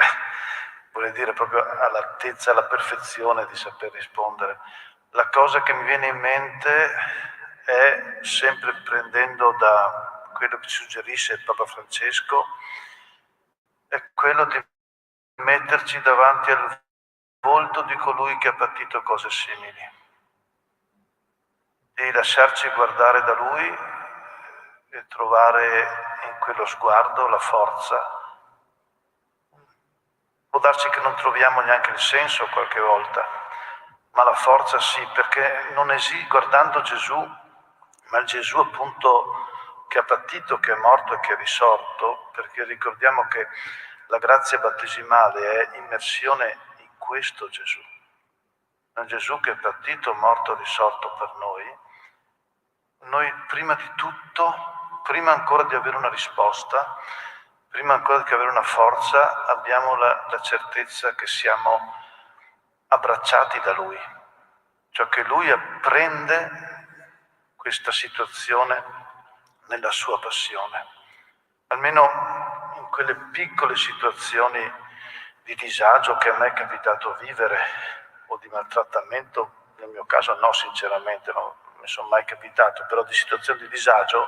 D: vorrei dire, proprio all'altezza, alla perfezione di saper rispondere. La cosa che mi viene in mente è, sempre prendendo da quello che suggerisce il Papa Francesco, è quello di metterci davanti al volto di colui che ha patito cose simili, di lasciarci guardare da lui e trovare in quello sguardo la forza. Può darsi che non troviamo neanche il senso qualche volta, ma la forza sì, perché non esiste, guardando Gesù, ma il Gesù appunto che ha patito, che è morto e che è risorto, perché ricordiamo che la grazia battesimale è immersione in questo Gesù. Nel Gesù che è patito, morto, risorto per noi prima di tutto, prima ancora di avere una risposta, prima ancora di avere una forza, abbiamo la certezza che siamo abbracciati da Lui, cioè che Lui apprende questa situazione nella sua passione. Almeno in quelle piccole situazioni di disagio che a me è capitato vivere, o di maltrattamento, nel mio caso no, sinceramente, non mi sono mai capitato, però di situazioni di disagio,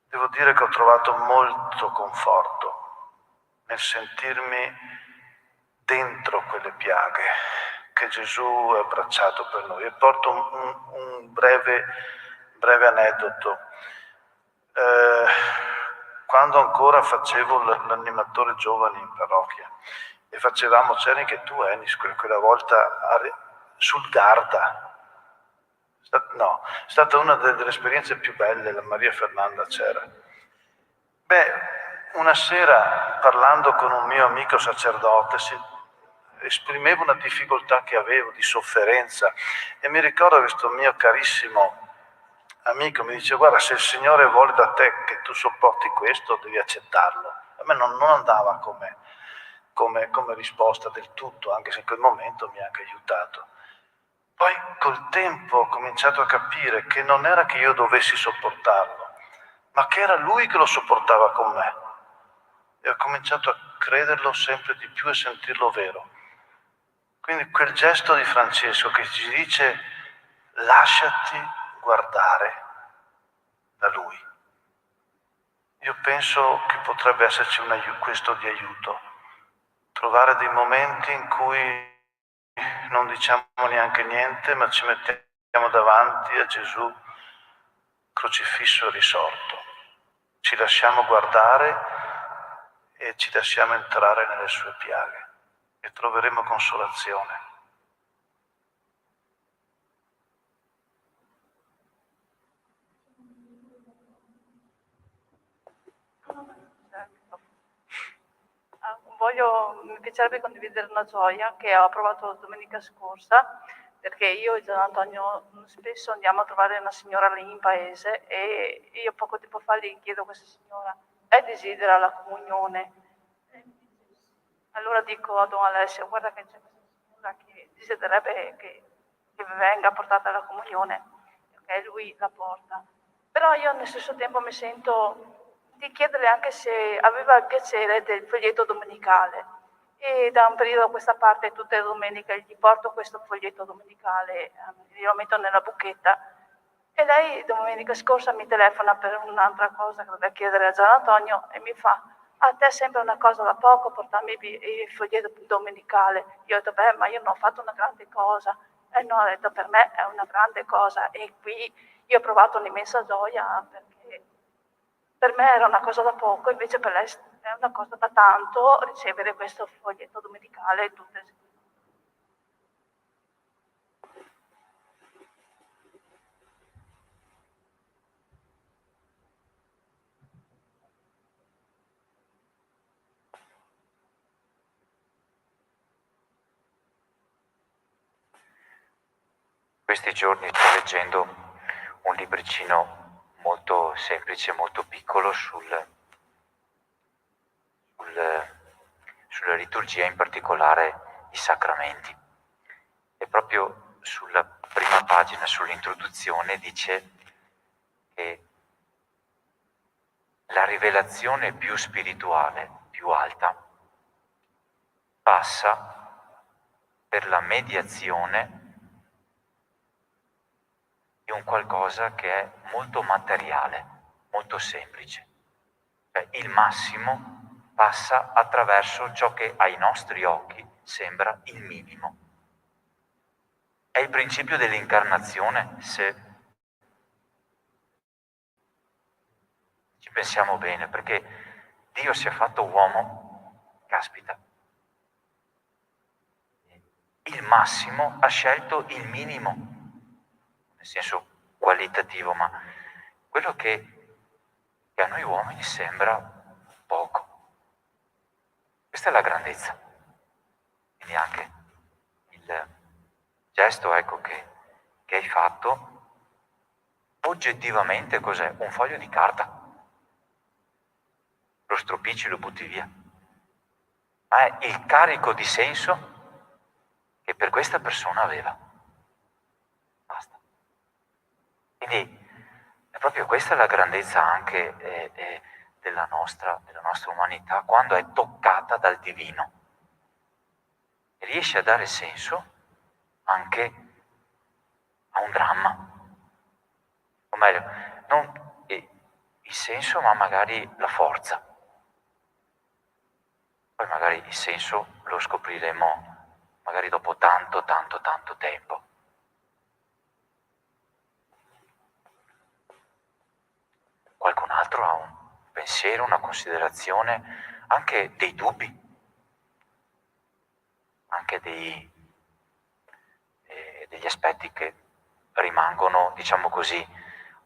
D: devo dire che ho trovato molto conforto nel sentirmi dentro quelle piaghe che Gesù ha abbracciato per noi. E porto un breve aneddoto. Quando ancora facevo l'animatore giovani in parrocchia e facevamo, c'eri anche tu, Enis, quella volta sul Garda. No, è stata una delle esperienze più belle, la Maria Fernanda c'era. Una sera, parlando con un mio amico sacerdote, esprimevo una difficoltà che avevo di sofferenza e mi ricordo questo mio carissimo amico mi dice: guarda, se il Signore vuole da te che tu sopporti questo, devi accettarlo. A me non andava come risposta del tutto, anche se in quel momento mi ha anche aiutato. Poi col tempo ho cominciato a capire che non era che io dovessi sopportarlo, ma che era lui che lo sopportava con me. E ho cominciato a crederlo sempre di più e sentirlo vero. Quindi quel gesto di Francesco che ci dice: lasciati guardare da lui. io penso che potrebbe esserci questo di aiuto, trovare dei momenti in cui non diciamo neanche niente, ma ci mettiamo davanti a Gesù crocifisso e risorto. Ci lasciamo guardare e ci lasciamo entrare nelle sue piaghe e troveremo consolazione.
E: Mi piacerebbe condividere una gioia che ho provato domenica scorsa, perché io e Gian Antonio spesso andiamo a trovare una signora lì in paese e io poco tempo fa gli chiedo a questa signora, desidera la comunione? Allora dico a Don Alessio, guarda che c'è questa signora che desidererebbe che venga portata la comunione, perché lui la porta. Però io nello stesso tempo mi sento di chiederle anche se aveva il piacere del foglietto domenicale. E da un periodo a questa parte, tutte le domeniche, gli porto questo foglietto domenicale, glielo metto nella buchetta. E lei domenica scorsa mi telefona per un'altra cosa che doveva chiedere a Gian Antonio e mi fa: a te sembra una cosa da poco portarmi il foglietto domenicale. Io ho detto, beh, ma io non ho fatto una grande cosa. E no, ho detto, per me è una grande cosa. E qui io ho provato un'immensa gioia perché per me era una cosa da poco, invece per lei è una cosa da tanto ricevere questo foglietto domenicale tutte le settimane.
B: Questi giorni sto leggendo un libricino molto semplice, molto piccolo sulla liturgia, in particolare i sacramenti. E proprio sulla prima pagina, sull'introduzione, dice che la rivelazione più spirituale, più alta, passa per la mediazione di un qualcosa che è molto materiale, molto semplice. Cioè, il massimo passa attraverso ciò che ai nostri occhi sembra il minimo. È il principio dell'incarnazione, se ci pensiamo bene, perché Dio si è fatto uomo, caspita, il massimo ha scelto il minimo, nel senso qualitativo, ma quello che a noi uomini sembra poco. Questa è la grandezza. Quindi anche il gesto, ecco, che hai fatto, oggettivamente cos'è? Un foglio di carta. Lo stropicci, lo butti via. Ma è il carico di senso che per questa persona aveva. Basta. Quindi è proprio questa la grandezza anche della nostra umanità, quando è toccata dal divino. E riesce a dare senso anche a un dramma. O meglio, non il senso, ma magari la forza. Poi magari il senso lo scopriremo magari dopo tanto tempo. Qualcun altro ha un pensiero, una considerazione, anche dei dubbi, anche degli aspetti che rimangono, diciamo così,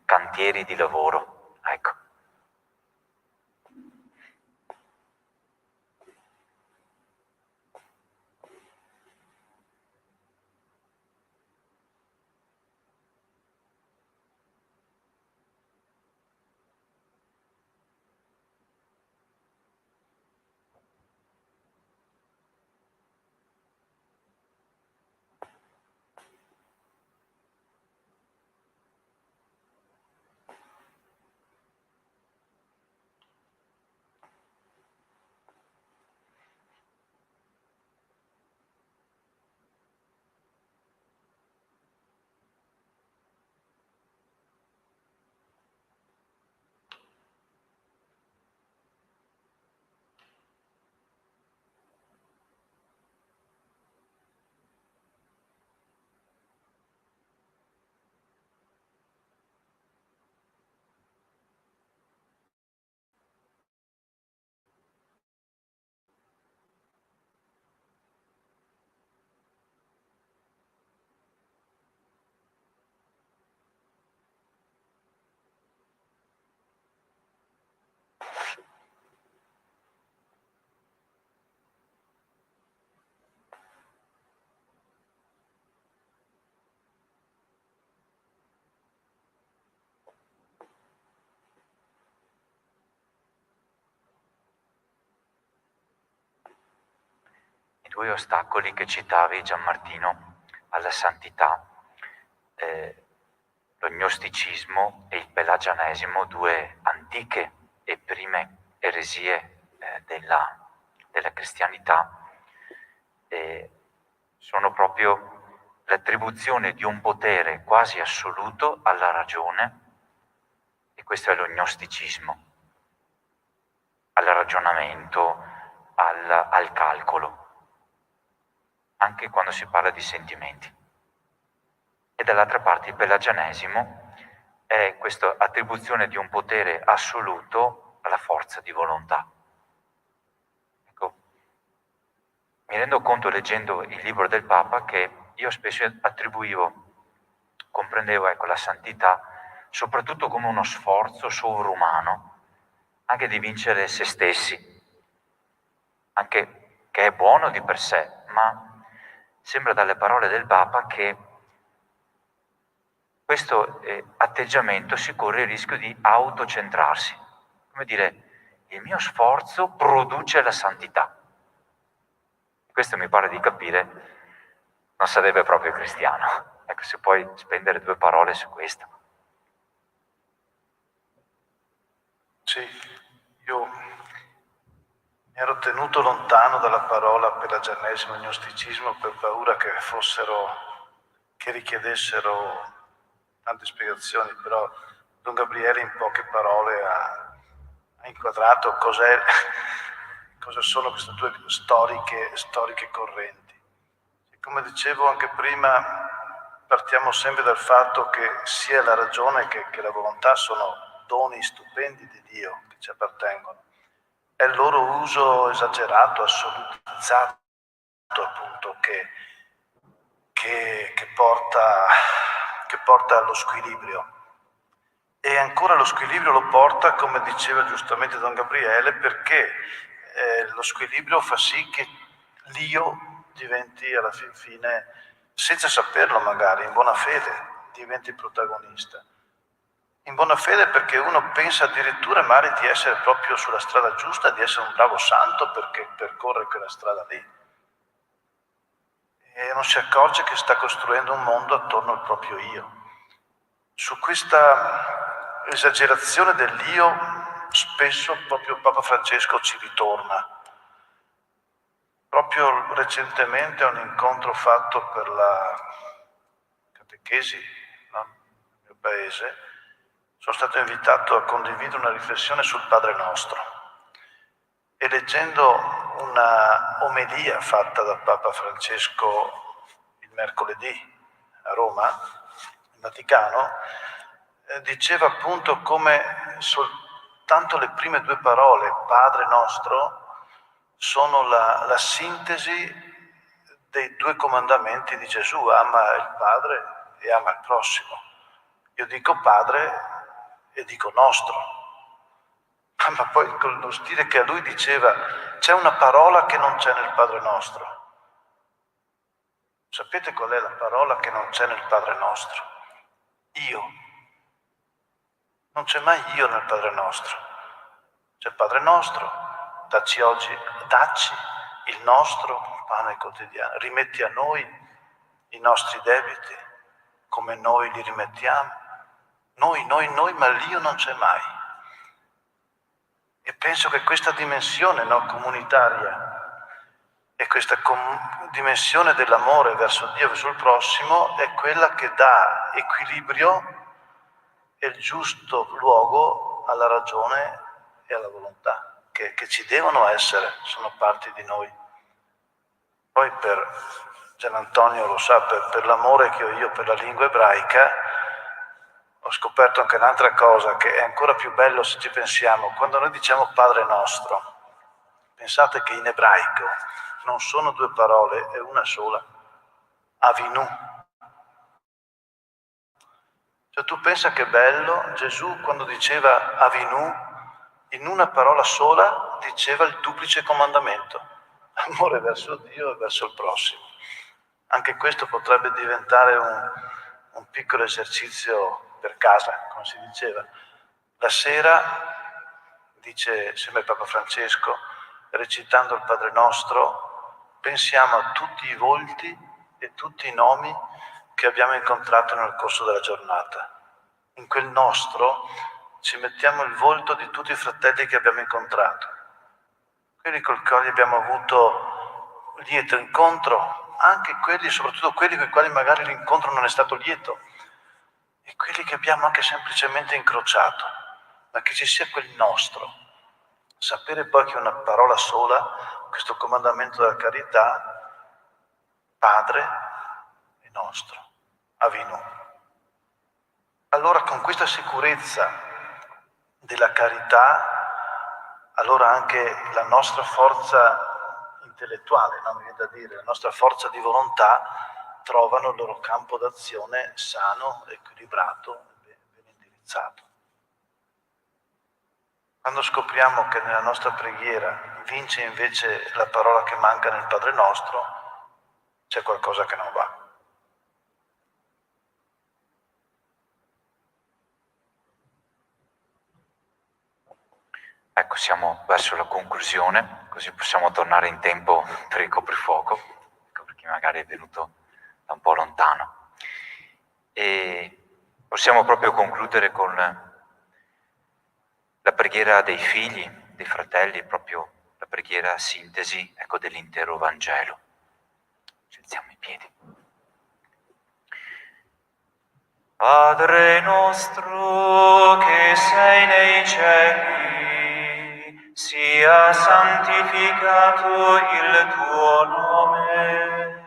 B: cantieri di lavoro. Ecco. due ostacoli che citavi, Gianmartino, alla santità, lo gnosticismo e il pelagianesimo, due antiche e prime eresie della cristianità, sono proprio l'attribuzione di un potere quasi assoluto alla ragione, e questo è lo gnosticismo, al ragionamento, al calcolo, anche quando si parla di sentimenti. E dall'altra parte il pelagianesimo è questa attribuzione di un potere assoluto alla forza di volontà. Ecco, mi rendo conto leggendo il libro del Papa che io spesso comprendevo la santità soprattutto come uno sforzo sovrumano, anche di vincere se stessi, anche che è buono di per sé, ma sembra dalle parole del Papa che questo atteggiamento si corre il rischio di autocentrarsi, come dire, il mio sforzo produce la santità. Questo mi pare di capire non sarebbe proprio cristiano. Ecco, se puoi spendere due parole su questo.
D: Sì, io mi ero tenuto lontano dalla parola pelagianesimo e gnosticismo per paura che richiedessero tante spiegazioni, però Don Gabriele in poche parole ha inquadrato cosa sono queste due storiche correnti. E come dicevo anche prima, partiamo sempre dal fatto che sia la ragione che la volontà sono doni stupendi di Dio che ci appartengono. È il loro uso esagerato, assolutizzato, appunto, che porta allo squilibrio. E ancora lo squilibrio lo porta, come diceva giustamente Don Gabriele, perché lo squilibrio fa sì che l'io diventi alla fine, senza saperlo magari, in buona fede, diventi protagonista. In buona fede perché uno pensa addirittura magari di essere proprio sulla strada giusta, di essere un bravo santo perché percorre quella strada lì. E non si accorge che sta costruendo un mondo attorno al proprio io. Su questa esagerazione dell'io spesso proprio Papa Francesco ci ritorna. Proprio recentemente a un incontro fatto per la catechesi, no? Nel mio paese, sono stato invitato a condividere una riflessione sul Padre Nostro e leggendo una omelia fatta da Papa Francesco il mercoledì a Roma, in Vaticano, diceva appunto come soltanto le prime due parole, Padre Nostro, sono la sintesi dei due comandamenti di Gesù, ama il Padre e ama il prossimo. Io dico Padre e dico nostro, ma poi con lo stile che a lui diceva, c'è una parola che non c'è nel Padre Nostro. Sapete qual è la parola che non c'è nel Padre Nostro? Io. Non c'è mai io nel Padre Nostro. C'è il Padre Nostro, dacci il nostro pane quotidiano, rimetti a noi i nostri debiti come noi li rimettiamo. Noi, ma l'io non c'è mai. E penso che questa dimensione comunitaria e questa dimensione dell'amore verso Dio e verso il prossimo è quella che dà equilibrio e il giusto luogo alla ragione e alla volontà, che ci devono essere, sono parte di noi. Poi Gian Antonio lo sa, per l'amore che ho io per la lingua ebraica, ho scoperto anche un'altra cosa, che è ancora più bello se ci pensiamo. Quando noi diciamo Padre Nostro, pensate che in ebraico non sono due parole, è una sola, Avinu. Cioè tu pensa che bello, Gesù quando diceva Avinu, in una parola sola diceva il duplice comandamento, amore verso Dio e verso il prossimo. Anche questo potrebbe diventare un piccolo esercizio per casa, come si diceva. La sera, dice sempre Papa Francesco, recitando il Padre Nostro, pensiamo a tutti i volti e tutti i nomi che abbiamo incontrato nel corso della giornata. In quel nostro ci mettiamo il volto di tutti i fratelli che abbiamo incontrato, quelli col quali abbiamo avuto lieto incontro, anche quelli, soprattutto quelli con i quali magari l'incontro non è stato lieto, e quelli che abbiamo anche semplicemente incrociato, ma che ci sia quel nostro. Sapere poi che una parola sola, questo comandamento della carità, Padre è nostro, Avinu. Allora con questa sicurezza della carità, allora anche la nostra forza intellettuale, non mi viene da dire, la nostra forza di volontà trovano il loro campo d'azione sano, equilibrato e ben indirizzato. Quando scopriamo che nella nostra preghiera vince invece la parola che manca nel Padre nostro, c'è qualcosa che non va.
B: Ecco, siamo verso la conclusione, così possiamo tornare in tempo per il coprifuoco, ecco, per chi magari è venuto da un po' lontano. E possiamo proprio concludere con la preghiera dei figli, dei fratelli, proprio la preghiera sintesi, ecco, dell'intero Vangelo. Ci alziamo in piedi. Padre nostro che sei nei cieli, sia santificato il tuo nome,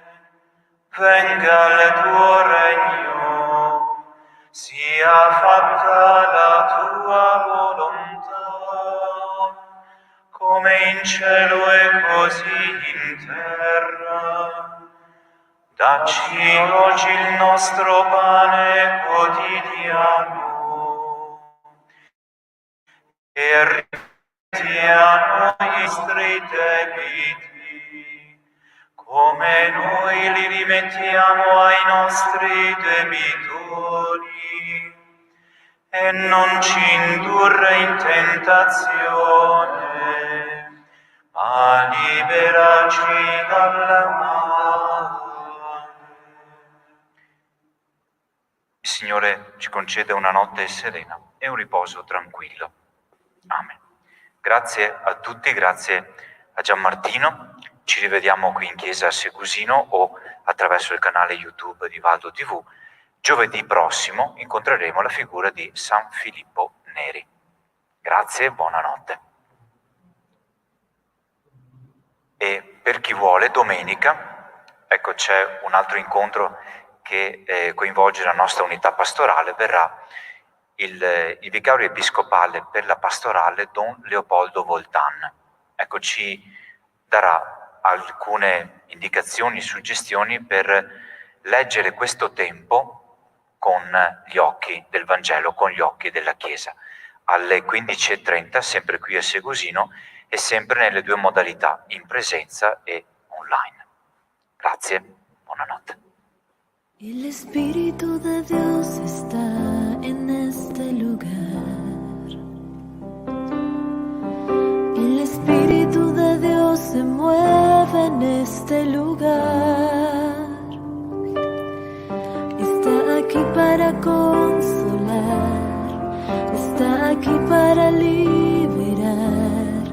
B: venga il tuo regno, sia fatta la tua volontà, come in cielo e così in terra. Dacci oggi il nostro pane quotidiano e rimetti a noi i nostri debiti, come noi li rimettiamo ai nostri debitori, e non ci indurre in tentazione, ma liberaci dal male. Il Signore ci concede una notte serena e un riposo tranquillo. Amen. Grazie a tutti, grazie a Gianmartino. Ci rivediamo qui in chiesa a Segusino o attraverso il canale YouTube di Valdo TV. Giovedì prossimo incontreremo la figura di San Filippo Neri. Grazie e buonanotte. E per chi vuole, domenica, ecco, c'è un altro incontro che coinvolge la nostra unità pastorale. Verrà il vicario episcopale per la pastorale Don Leopoldo Voltan. Ecco, ci darà alcune indicazioni, suggestioni per leggere questo tempo con gli occhi del Vangelo, con gli occhi della Chiesa, alle 15:30, sempre qui a Segusino, e sempre nelle due modalità, in presenza e online. Grazie, buonanotte.
A: El Espíritu de Dios está en este lugar. El Espíritu de Dios se mueve en este lugar. Está aquí para consolar, está aquí para liberar,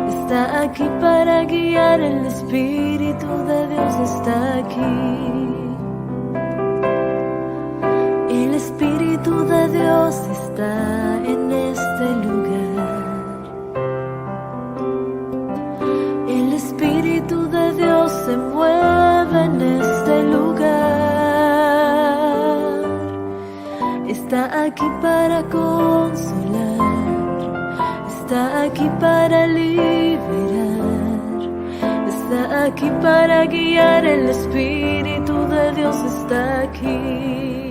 A: está aquí para guiar. El Espíritu de Dios está aquí. El Espíritu de Dios está en este lugar. El Espíritu de Dios se mueve en este lugar. Está aquí para consolar, está aquí para liberar, está aquí para guiar. El Espíritu de Dios está aquí.